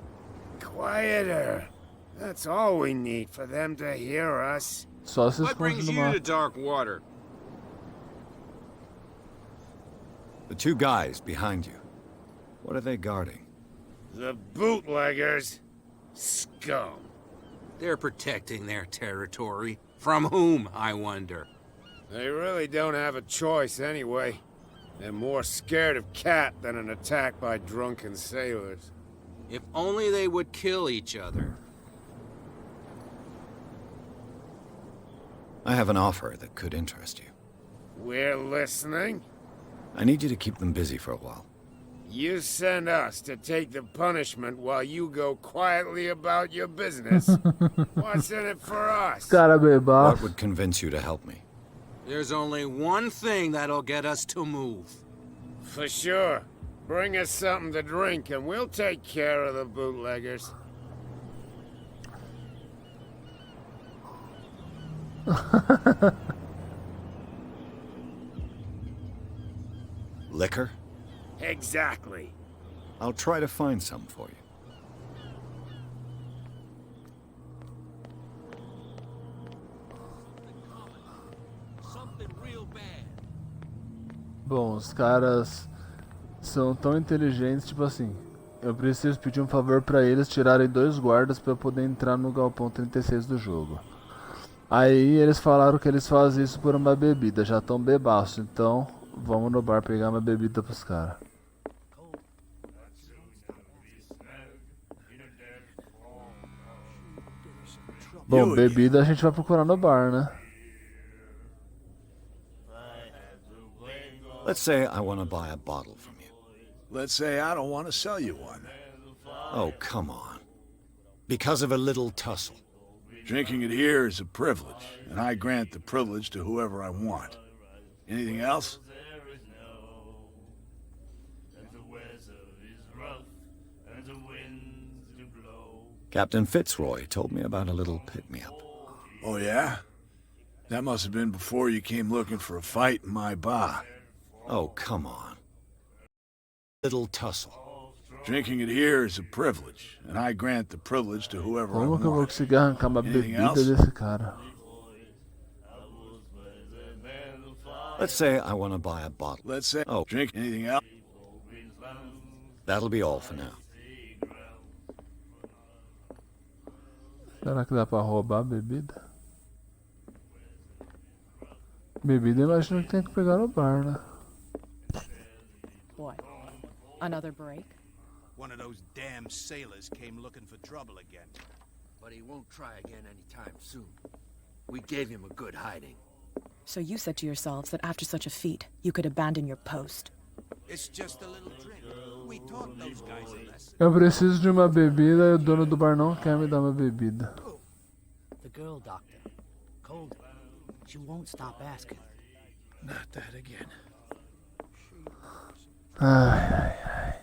Quieter. That's all we need for them to hear us. Só se What brings esconde no you mar. to Darkwater? The two guys behind you. What are they guarding? The bootleggers. Scum. They're protecting their territory. From whom, I wonder? They really don't have a choice anyway. They're more scared of cat than an attack by drunken sailors. If only they would kill each other. I have an offer that could interest you. We're listening. I need you to keep them busy for a while. You send us to take the punishment while you go quietly about your business. What's in it for us? What would convince you to help me? There's only one thing that'll get us to move. For sure. Bring us something to drink and we'll take care of the bootleggers. Liquor? Exactly. I'll try to find some for you. Bom, os caras são tão inteligentes, tipo assim, eu preciso pedir um favor pra eles tirarem 2 guardas pra eu poder entrar no galpão 36 do jogo. Aí eles falaram que eles fazem isso por uma bebida, já tão bebaço, então vamos no bar pegar uma bebida pros caras. Bom, bebida a gente vai procurar no bar, né? Let's say I want to buy a bottle from you. Let's say I don't want to sell you one. Oh, come on. Because of a little tussle. Drinking it here is a privilege, and I grant the privilege to whoever I want. Anything else? Captain Fitzroy told me about a little pick-me-up. Oh, yeah? That must have been before you came looking for a fight in my bar. Oh, come on. Little tussle. Drinking it here is a privilege, and I grant the privilege to whoever I Como que eu vou want. conseguir arrancar uma bebida desse cara? Let's say I want to buy a bottle. Let's say, oh, drink anything else? That'll be all for now. Será que dá pra roubar a bebida? Bebida eu imagino que tem que pegar no bar, né? What? Another break? One of those damn sailors came looking for trouble again. But he won't try again anytime soon. We gave him a good hiding. So you said to yourselves that after such a feat, you could abandon your post. It's just a little drink. We taught those guys a lesson. Eu preciso de uma bebida e o dono do bar não quer me dar uma bebida. The girl, Doctor. Cold. She won't stop asking. Not that again. Ai, ai, ai.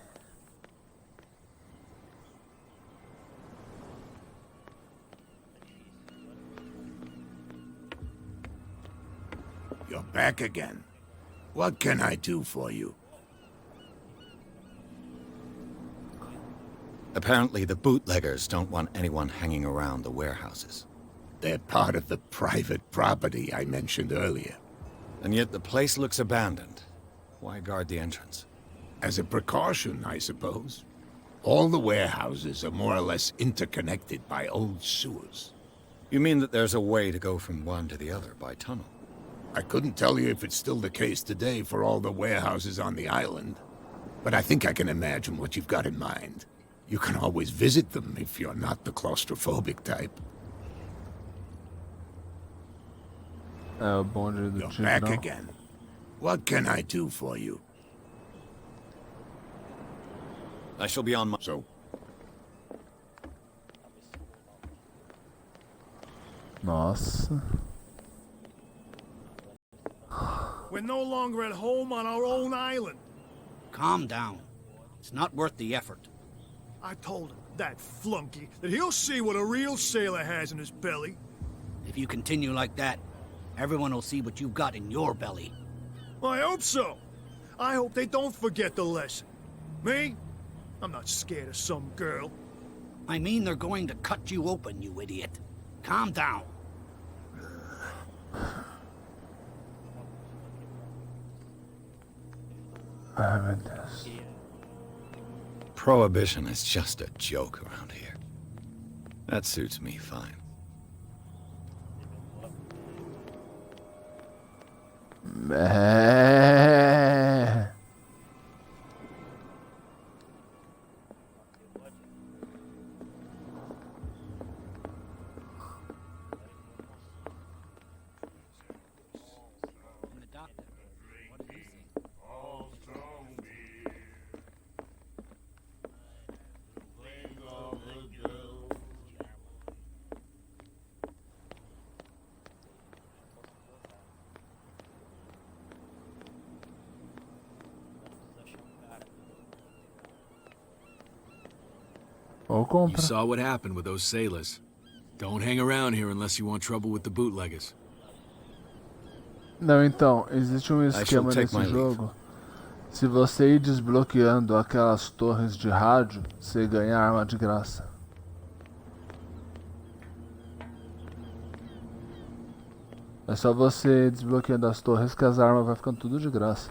You're back again. What can I do for you? Apparently the bootleggers don't want anyone hanging around the warehouses. They're part of the private property I mentioned earlier. And yet the place looks abandoned. Why guard the entrance? As a precaution, I suppose. All the warehouses are more or less interconnected by old sewers. You mean that there's a way to go from one to the other by tunnel? I couldn't tell you if it's still the case today for all the warehouses on the island. But I think I can imagine what you've got in mind. You can always visit them if you're not the claustrophobic type. É o bonde do You're back again. What can I do for you? I shall be on my... So? Nossa. We're no longer at home on our own island. Calm down. It's not worth the effort. I told him, that flunky, that he'll see what a real sailor has in his belly. If you continue like that, everyone will see what you've got in your belly. I hope so. I hope they don't forget the lesson. Me? I'm not scared of some girl. I mean they're going to cut you open, you idiot. Calm down. Ai, meu Deus. Prohibition is just a joke around here. That suits me fine. Ou You compra. saw what happened with those sailors. Don't hang around here unless you want trouble with the bootleggers. Não, então, existe um esquema nesse jogo. Se você ir desbloqueando aquelas torres de rádio, você ganha arma de graça. É só você ir desbloqueando as torres que as armas vai ficando tudo de graça.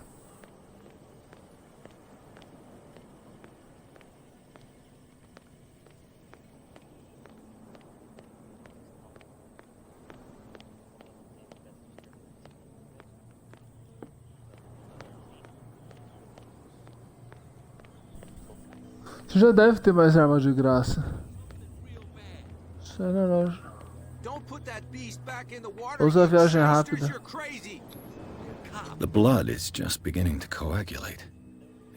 Você já deve ter mais arma de graça. Isso é na loja. Usa a viagem rápida. The blood is just beginning to coagulate.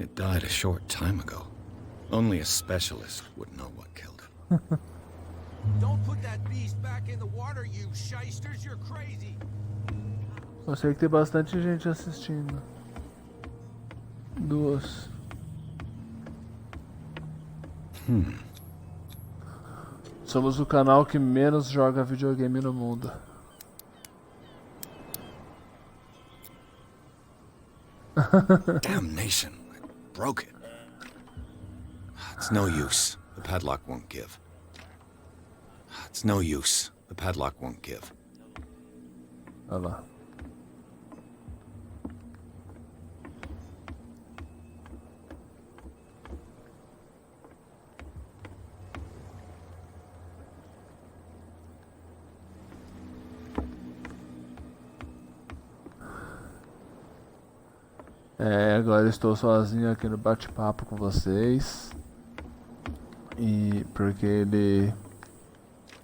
It died a short time ago. Only a specialist would know what killed it. Don't put that beast back in the water, you shysters. You're crazy. Eu sei que tem bastante gente assistindo. 2. Somos o canal que menos joga videogame no mundo. Damnation! I broke it. It's no use. The padlock won't give. It's no use. The padlock won't give. Olha lá. Agora estou sozinho aqui no bate-papo com vocês. E porque ele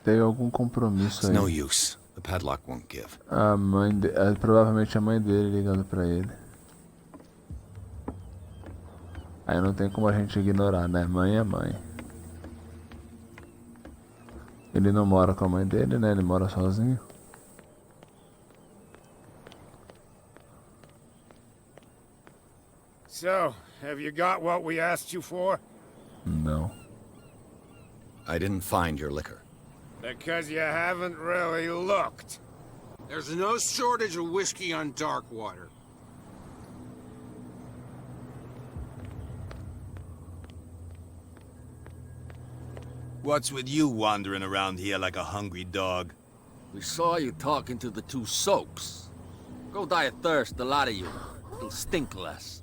tem algum compromisso aí. No use. The padlock won't give. A mãe provavelmente a mãe dele ligando pra ele. Aí não tem como a gente ignorar, né? Mãe é mãe. Ele não mora com a mãe dele, né? Ele mora sozinho. So, have you got what we asked you for? No. I didn't find your liquor. Because you haven't really looked. There's no shortage of whiskey on Darkwater. What's with you wandering around here like a hungry dog? We saw you talking to the two soaps. Go die of thirst, the lot of you. It'll stink less.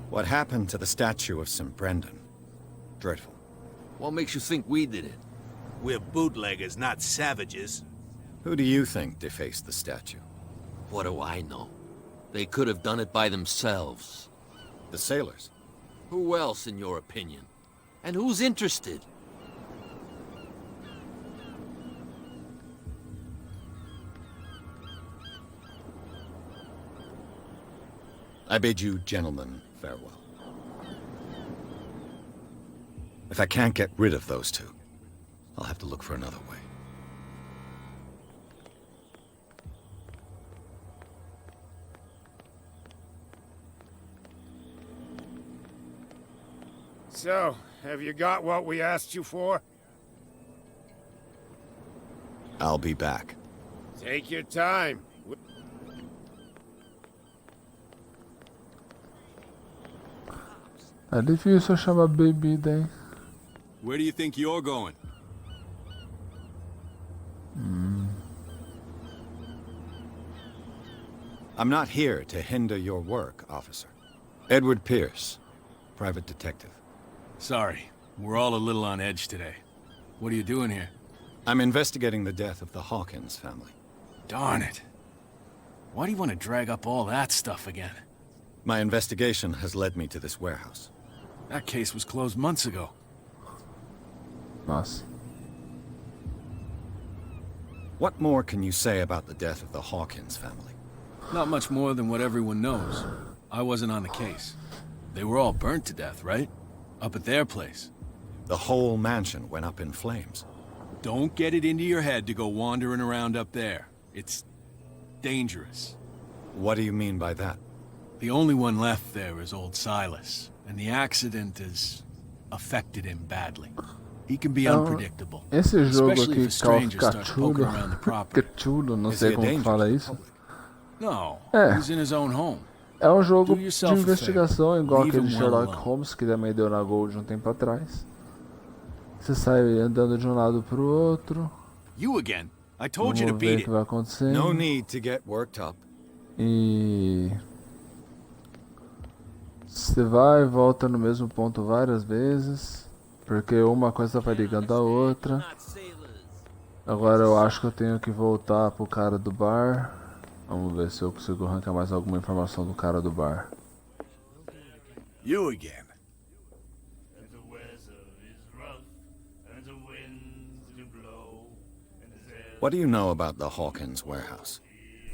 What happened to the statue of St. Brendan? Dreadful. What makes you think we did it? We're bootleggers, not savages. Who do you think defaced the statue? What do I know? They could have done it by themselves. The sailors? Who else, in your opinion? And who's interested? I bid you gentlemen farewell. If I can't get rid of those two, I'll have to look for another way. So, have you got what we asked you for? I'll be back. Take your time. É difícil chamar bebida, hein? Where do you think you're going? I'm not here to hinder your work, officer. Edward Pierce, private detective. Sorry, we're all a little on edge today. What are you doing here? I'm investigating the death of the Hawkins family. Darn it. Why do you want to drag up all that stuff again? My investigation has led me to this warehouse. That case was closed months ago. Nossa. What more can you say about the death of the Hawkins family? Not much more than what everyone knows. I wasn't on the case. They were all burnt to death, right? Up at their place. The whole mansion went up in flames. Don't get it into your head to go wandering around up there. It's dangerous. What do you mean by that? The only one left there is old Silas, and the accident has affected him badly. He can be unpredictable, Esse jogo especially aqui, if a stranger starts Cthulhu, poking around the property. Cthulhu, não sei como fala isso. No, É. he's in his own home. É um jogo Do de yourself a investigação, favor. igual Leave aquele him well Sherlock alone. Holmes que também deu na Gold um tempo atrás. Você sai andando de um lado pro outro. You again. I told you Vamos to ver beat o it. que vai acontecendo. No need to get worked up. E você vai e volta no mesmo ponto várias vezes, porque uma coisa vai ligando a outra. Agora eu acho que eu tenho que voltar pro cara do bar. Vamos ver se eu consigo arrancar mais alguma informação do cara do bar. You again. What do you know about the Hawkins warehouse?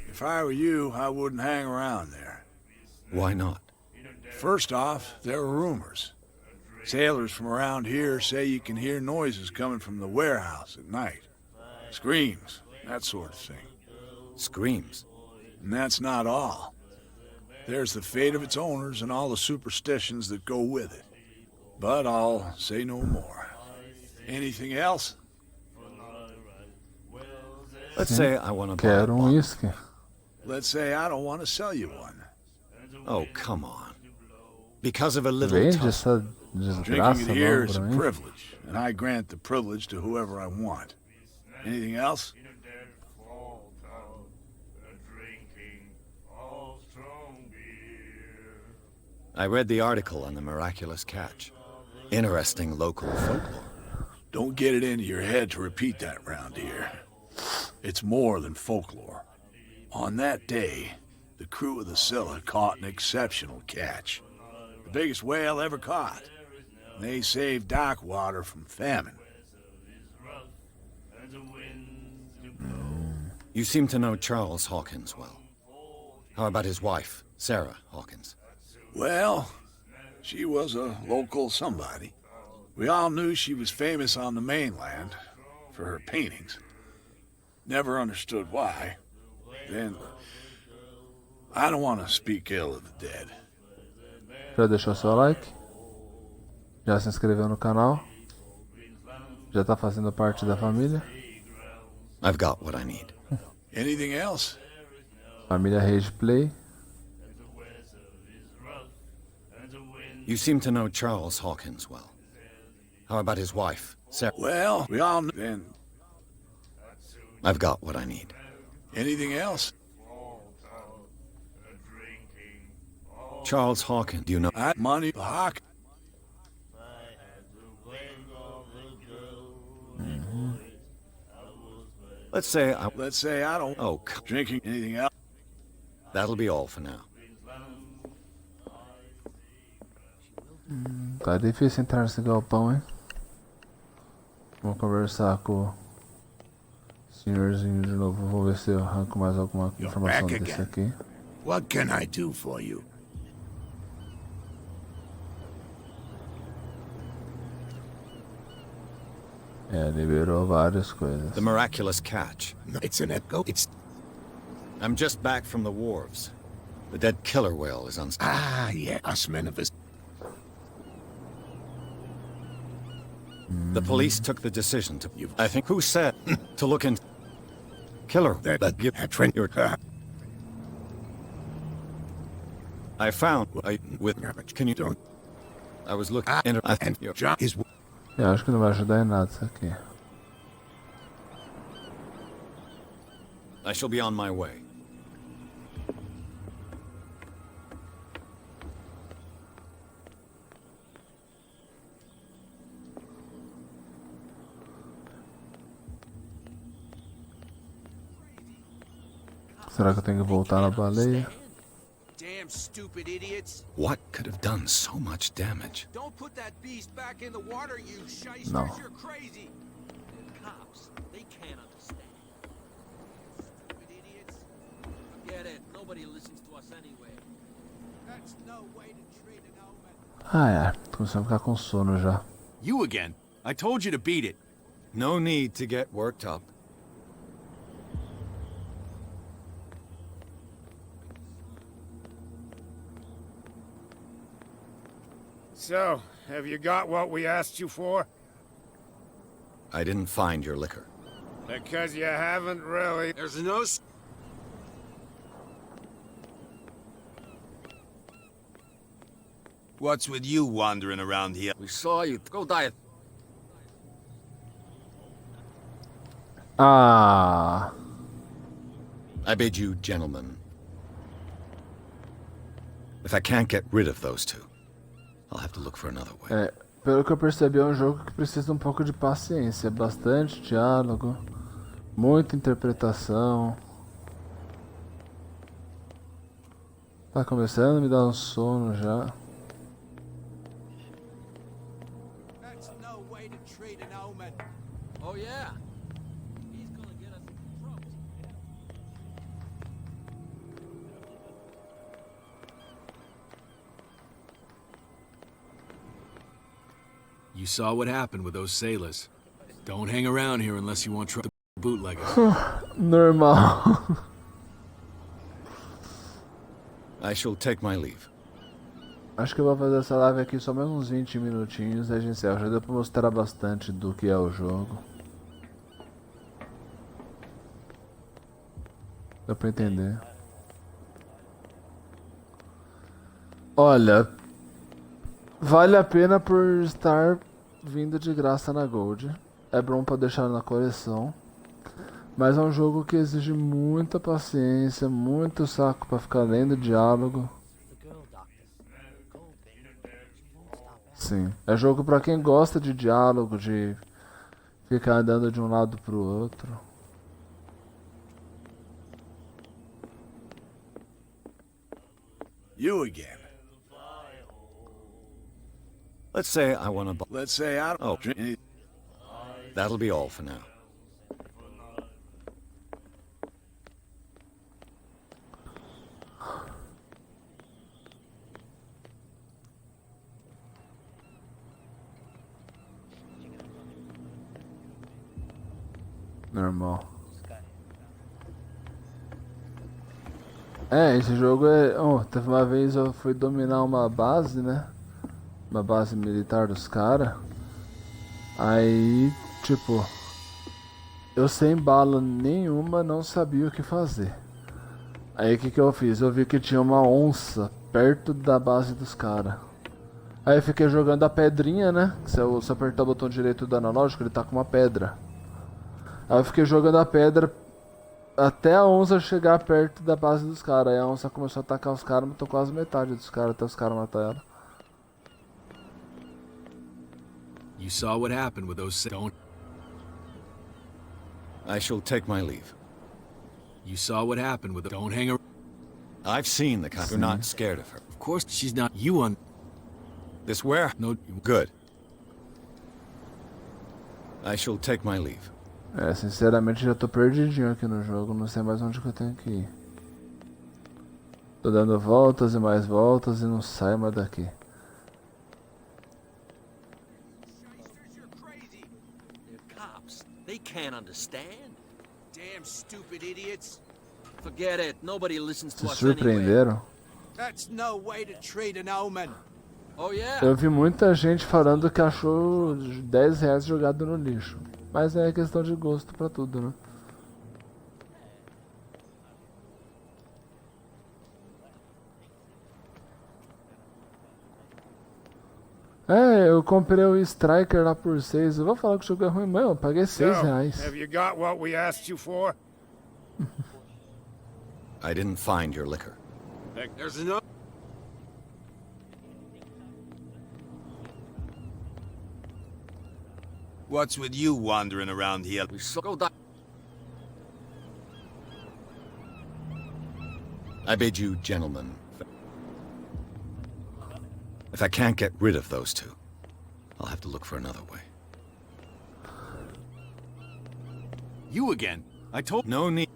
If I were you, I wouldn't hang around there. Why not? First off, there are rumors. Sailors from around here say you can hear noises coming from the warehouse at night. Screams, that sort of thing. Screams? And that's not all. There's the fate of its owners and all the superstitions that go with it. But I'll say no more. Anything else? Let's say I want to buy a Quero uísque. Let's say I don't want to sell you one. Oh, come on. Because of a little Vende tussle. essa Drinking desgraça it here logo is a pra mim. privilege, and I grant the privilege to whoever I want. Anything else? I read the article on the miraculous catch. Interesting local folklore. Don't get it into your head to repeat that round here. It's more than folklore. On that day, the crew of the Scylla caught an exceptional catch. The biggest whale ever caught. They saved Darkwater from famine. You seem to know Charles Hawkins well. How about his wife, Sarah Hawkins? Well, she was a local somebody. We all knew she was famous on the mainland for her paintings. Never understood why. Then, I don't want to speak ill of the dead. Já deixou seu like? Já se inscreveu no canal? Já tá fazendo parte da família? I've got what I need. Anything else? Família Rage Play. You seem to know Charles Hawkins well. How about his wife, Sarah? Well, we all knew then. I've got what I need. Anything else? Charles Hawkins, do you know? Money, Hawk. Let's say I don't. Oh, drinking. Anything else? That'll be all for now. Tá difícil entrar nesse galpão, hein? Vou conversar com o senhorzinho de novo. Vou ver se eu arranco mais alguma informação back desse again. aqui. What can I do for you? É, liberou várias coisas. The miraculous catch. It's an echo. It's... I'm just back from the wharves. The dead killer whale is on... Ah, yeah, us men of us. The police took the decision to... I think... Who said to look into... Killer... I found... Can you... Don't... I was looking... I think... John is... Eu acho que não vai ajudar em nada isso aqui. I shall be on my way. Será que eu tenho que voltar na baleia? Damn stupid idiots. What could have done so much damage? Don't put that beast back in the water, you shysters. No. You're crazy. Cops, they can't understand. Stupid idiots. Forget it. Nobody listens to us anyway. That's no way to treat an old man. Ah, é. Tô começando a ficar com sono já. You again. I told you to beat it. No need to get worked up. So, have you got what we asked you for? I didn't find your liquor. Because you haven't really. There's no... What's with you wandering around here? We saw you. Go diet. Ah. I bid you, gentlemen. If I can't get rid of those two, I'll have to look for another way. Pelo que eu percebi, é um jogo que precisa um pouco de paciência, bastante diálogo, muita interpretação. Tá começando a me dar um sono já. Oh yeah. He's gonna get us in trouble. You saw what happened with those sailors. Don't hang around here unless you want the bootleggers. Normal. I shall take my leave. Acho que eu vou fazer essa live aqui só mais uns 20 minutinhos, aí a gente encerra. Já deu pra mostrar bastante do que é o jogo. Deu pra entender. Olha, vale a pena por estar vindo de graça na Gold. É bom pra deixar na coleção. Mas é um jogo que exige muita paciência, muito saco pra ficar lendo diálogo. Sim, é jogo pra quem gosta de diálogo, de ficar andando de um lado pro outro. You again. Let's say I want to. Let's say I don't. Oh, that'll be all for now. Normal. Esse jogo é... Oh, teve uma vez eu fui dominar uma base, né? Uma base militar dos caras. Aí, tipo... Eu sem bala nenhuma não sabia o que fazer. Aí o que eu fiz? Eu vi que tinha uma onça perto da base dos caras. Aí eu fiquei jogando a pedrinha, né? Se eu apertar o botão direito do analógico, ele tá com uma pedra. Aí eu fiquei jogando a pedra até a onça chegar perto da base dos caras. Aí a onça começou a atacar os caras, matou quase metade dos caras, até os caras matar ela. You saw what happened with those don't. I shall take my leave. You saw what happened with the don't hang around. I've seen the kind. You're not scared of her. Of course she's not. You on this where? No. Good. I shall take my leave. Sinceramente já tô perdidinho aqui no jogo, não sei mais onde que eu tenho que ir. Tô dando voltas e mais voltas e não saio mais daqui. Cops, they can't understand. Damn stupid idiots. Forget it. Nobody listens to Se us anyway. surpreenderam? That's no way to treat an omen. Oh yeah. Eu vi muita gente falando que achou 10 reais jogado no lixo. Mas é questão de gosto pra tudo, né? Eu comprei o Striker lá por 6. Eu vou falar que o jogo é ruim, mas eu paguei 6 reais. Have you got what we asked you for? I didn't find your liquor. There's no... What's with you wandering around here? We saw go die. I bid you, gentlemen. If I can't get rid of those two, I'll have to look for another way. You again. I told... No need.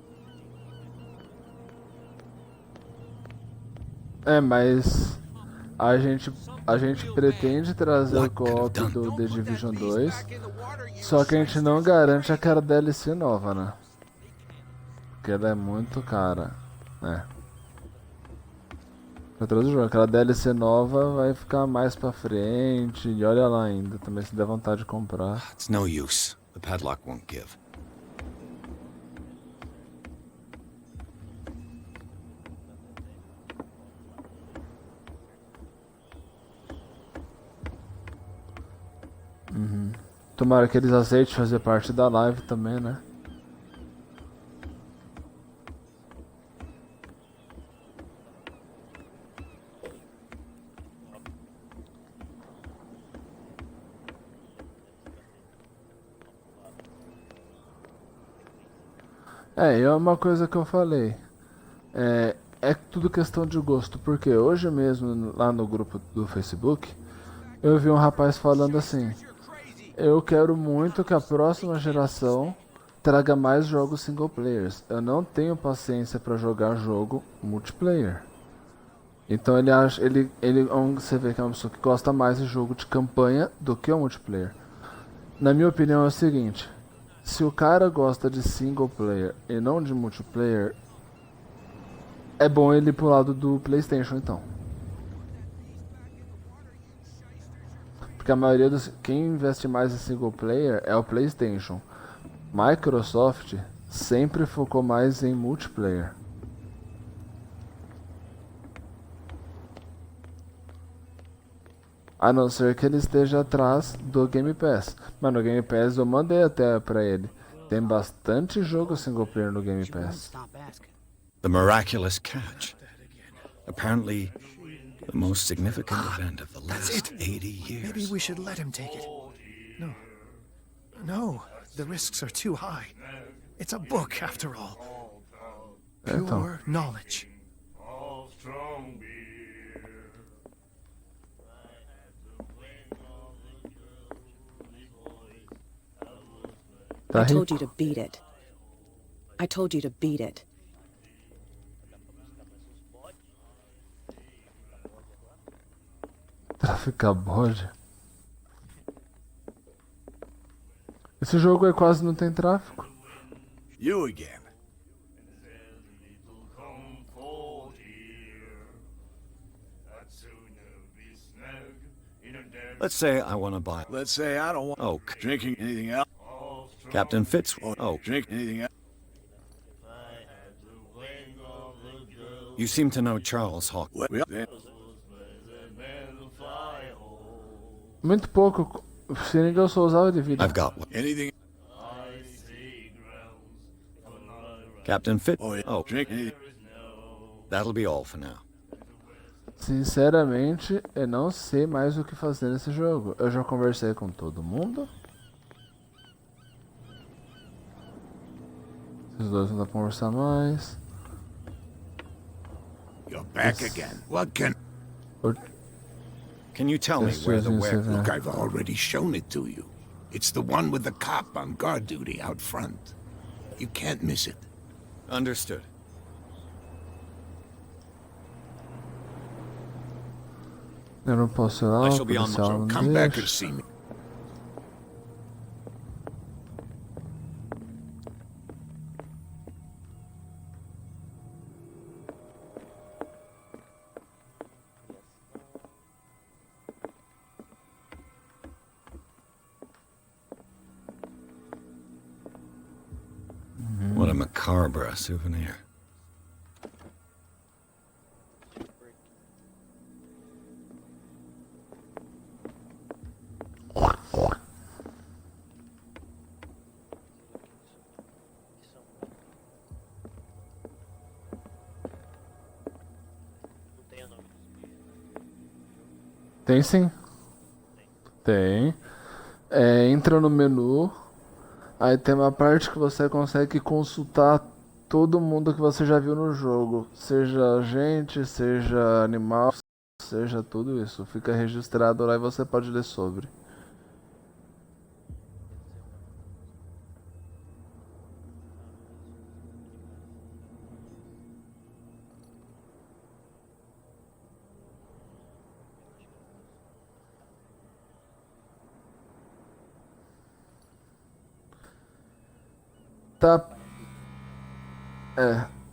Mas a gente pretende trazer o co-op do The Division 2, só que a gente não garante aquela DLC nova, né? Porque ela é muito cara, né? Atrás do jogo. Aquela DLC nova vai ficar mais pra frente. E olha lá ainda, também se der vontade de comprar. It's no use. The padlock won't give. Uhum. Tomara que eles aceitem fazer parte da live também, né? É uma coisa que eu falei. É tudo questão de gosto, porque hoje mesmo lá no grupo do Facebook eu vi um rapaz falando assim: eu quero muito que a próxima geração traga mais jogos single players. Eu não tenho paciência para jogar jogo multiplayer. Então você vê que é uma pessoa que gosta mais de jogo de campanha do que o multiplayer. Na minha opinião é o seguinte: se o cara gosta de single player e não de multiplayer, é bom ele ir pro lado do PlayStation então. Porque a maioria quem investe mais em single player é o PlayStation. Microsoft sempre focou mais em multiplayer. A não ser que ele esteja atrás do Game Pass. Mas no Game Pass eu mandei até pra ele. Tem bastante jogo single player no Game Pass. The miraculous catch. Apparently, the most significant event of the last 80 years. Maybe we should let him take it. No. No, the risks are too high. It's a book, after all. Pure knowledge. I told you to beat it. I told you to beat it. Traficar bode. Esse jogo aí quase não tem tráfico. You again. Let's say I want to buy. Let's say I don't want Oak. drinking anything else. Captain Fitz. Oak. Drink anything else. You seem to know Charles Hawk. Muito pouco. Seringa eu só usava de vida. I've got one. Anything. Captain Fitz. Oh, drink anything. That'll be all for now. Sinceramente, eu não sei mais o que fazer nesse jogo. Eu já conversei com todo mundo. Esses dois não dá pra conversar mais. You're back again. What can... Can you tell me where the werewolf... Look, I've already shown it to you. It's the one with the cop on guard duty out front. You can't miss it. Understood. Eu não posso ir lá, I shall be on the policial não Come back and deixa. see me. What a macabre souvenir. Tem sim. Tem. Entra no menu. Aí tem uma parte que você consegue consultar todo mundo que você já viu no jogo. Seja gente, seja animal, seja tudo isso. Fica registrado lá e você pode ler sobre.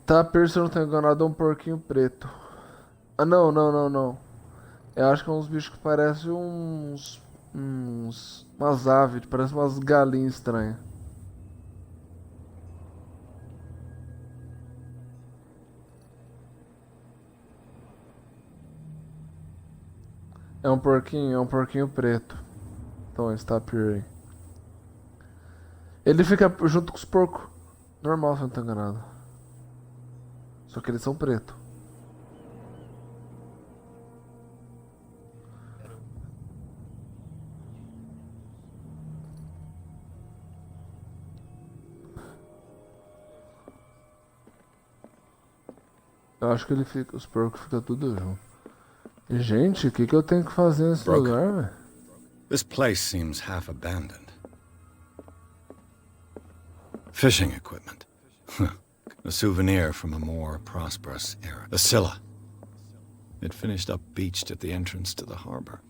Tapir, se eu não tô enganado, é um porquinho preto. Ah, não, não, não, não. Eu acho que é uns bichos que parecem umas aves, parecem umas galinhas estranhas. É um porquinho preto. Então, esse tapir aí. Ele fica junto com os porcos. Normal, se eu não tô enganado. Só que eles são pretos. Eu acho que ele fica, os porcos ficam tudo junto. E, gente, o que eu tenho que fazer nesse lugar, velho? This place seems half abandoned. Fishing equipment. A souvenir from a more prosperous era. The Scylla. It finished up beached at the entrance to the harbor.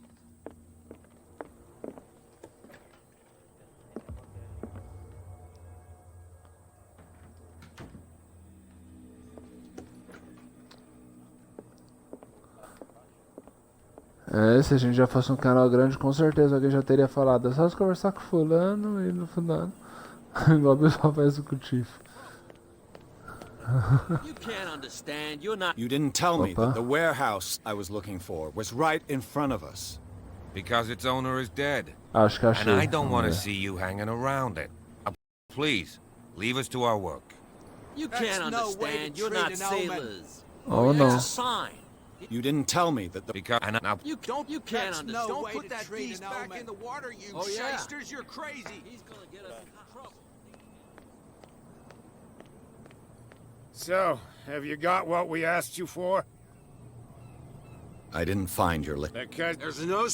É, se a gente já fosse um canal grande, com certeza alguém já teria falado. É só conversar com fulano e no fulano. Igual o pessoal faz com o Tiff. You can't understand. You're not. You didn't tell me that the warehouse I was looking for was right in front of us. Because its owner is dead. Acho que achei. And I don't want to see you hanging around it. Please, leave us to our work. You can't understand. You're not sailors. Oh no. It's a sign. You didn't tell me that the... Because... You can't understand. Don't put that beast back in the water, you shysters. You're crazy. He's gonna get us in trouble. So, have you got what we asked you for? I didn't find your lick. Because There's no...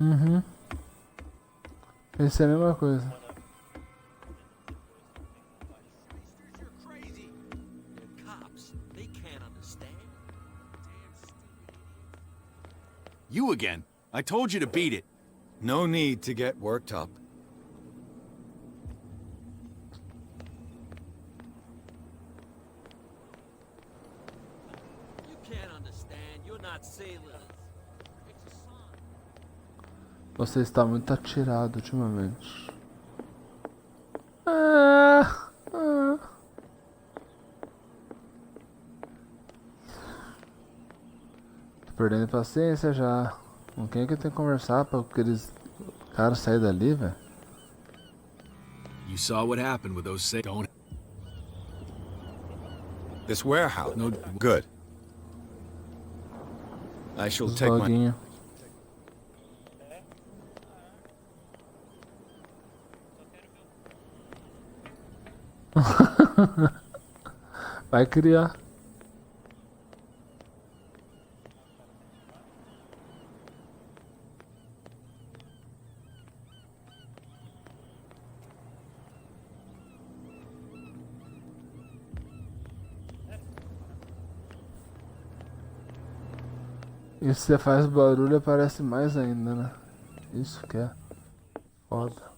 Uhum. Pensei a mesma coisa. You again. I told you to beat it. No need to get worked up. You can't understand. You're not sailors. It's a sign. Você está muito atirado ultimamente. Tô perdendo paciência já. Com quem que eu tenho que conversar pra aqueles caras saírem dali, velho? You saw what happened with those don't. This warehouse. No good. I shall take my... Vai criar. E se você faz barulho aparece mais ainda, né? Isso que é foda.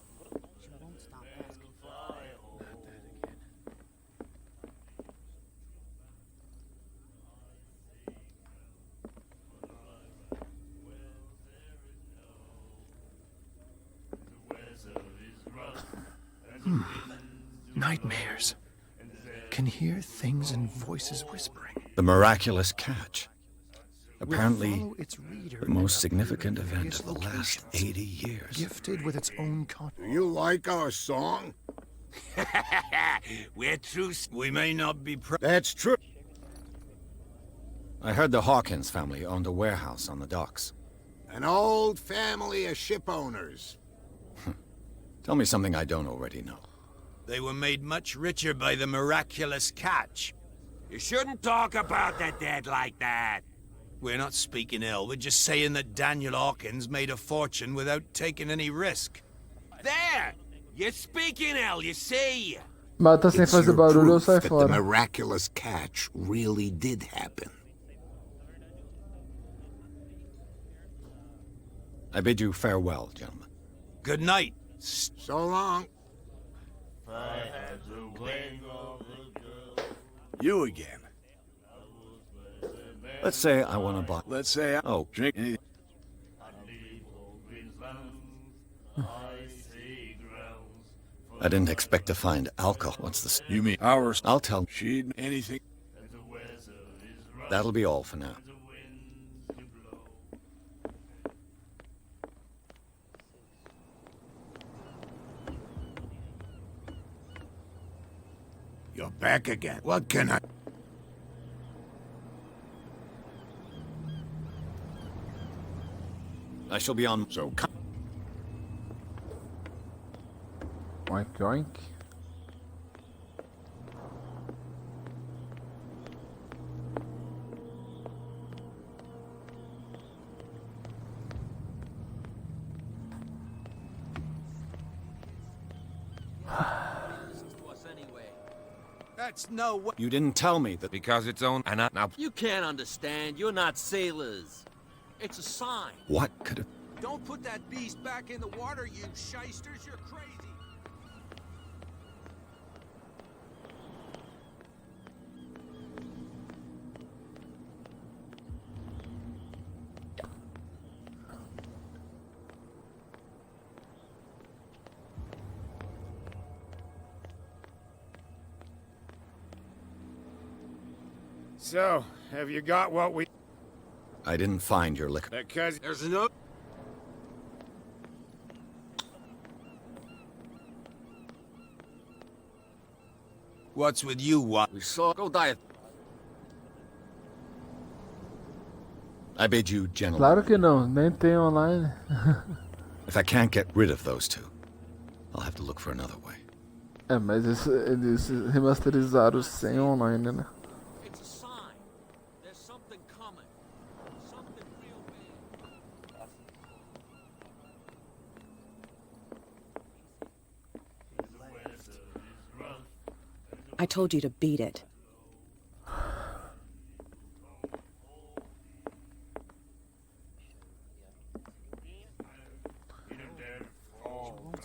Nightmares. Can hear things and voices whispering. The miraculous catch. Apparently, the most significant event of the last 80 years. Gifted with its own Do you like our song? We're true. We may not be That's true. I heard the Hawkins family owned a warehouse on the docks. An old family of ship owners. Tell me something I don't already know. They were made much richer by the miraculous catch. You shouldn't talk about the dead like that. We're not speaking ill, we're just saying that Daniel Hawkins made a fortune without taking any risk. There! You're speaking ill, you see? Mata sem It's fazer your barulho ou proof sai that the fora. miraculous catch really did happen. I bid you farewell, gentlemen. Good night. So long. You again. Let's say I want to buy. Let's say I drink anything. I didn't expect to find alcohol. What's this? You mean ours? I'll tell. She'd anything. That'll be all for now. You're back again. What can I... I shall be on. So, Oink, oink. That's no way. You didn't tell me that. Because it's own and now. You can't understand. You're not sailors. It's a sign. What could have? Don't put that beast back in the water, you shysters. You're crazy. So, have you got what we... I didn't find your liquor. Because There's no... What's with you, what? We saw. Go die. I bid you, gentlemen. Claro que não, nem tem online. If I can't get rid of those two, I'll have to look for another way. É, mas eles remasterizaram sem online, né? It's a sign. There's something coming. Something real big. I told you to beat it.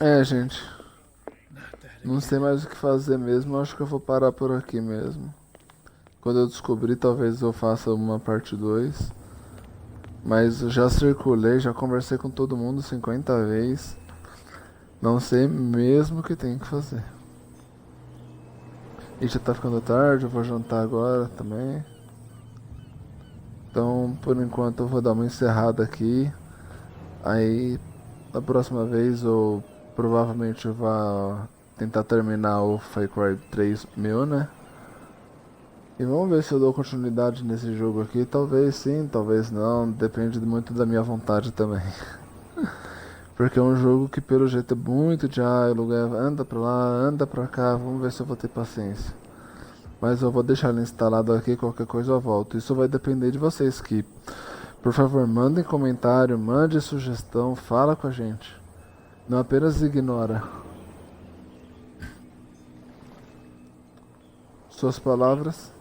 É, gente. Não sei mais o que fazer mesmo, acho que eu vou parar por aqui mesmo. Quando eu descobrir, talvez eu faça uma parte 2. Mas eu já circulei, já conversei com todo mundo 50 vezes. Não sei mesmo o que tem que fazer. E já tá ficando tarde, eu vou jantar agora também. Então, por enquanto, eu vou dar uma encerrada aqui. Aí, da próxima vez, eu provavelmente vá tentar terminar o Far Cry 3 meu, né? E vamos ver se eu dou continuidade nesse jogo aqui. Talvez sim, talvez não. Depende muito da minha vontade também. Porque é um jogo que pelo jeito é muito diálogo, anda pra lá, anda pra cá, vamos ver se eu vou ter paciência. Mas eu vou deixar ele instalado aqui, qualquer coisa eu volto. Isso vai depender de vocês que, por favor, mandem comentário, mande sugestão, fala com a gente. Não apenas ignora. Suas palavras?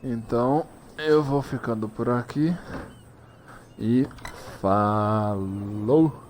Então, eu vou ficando por aqui e falou!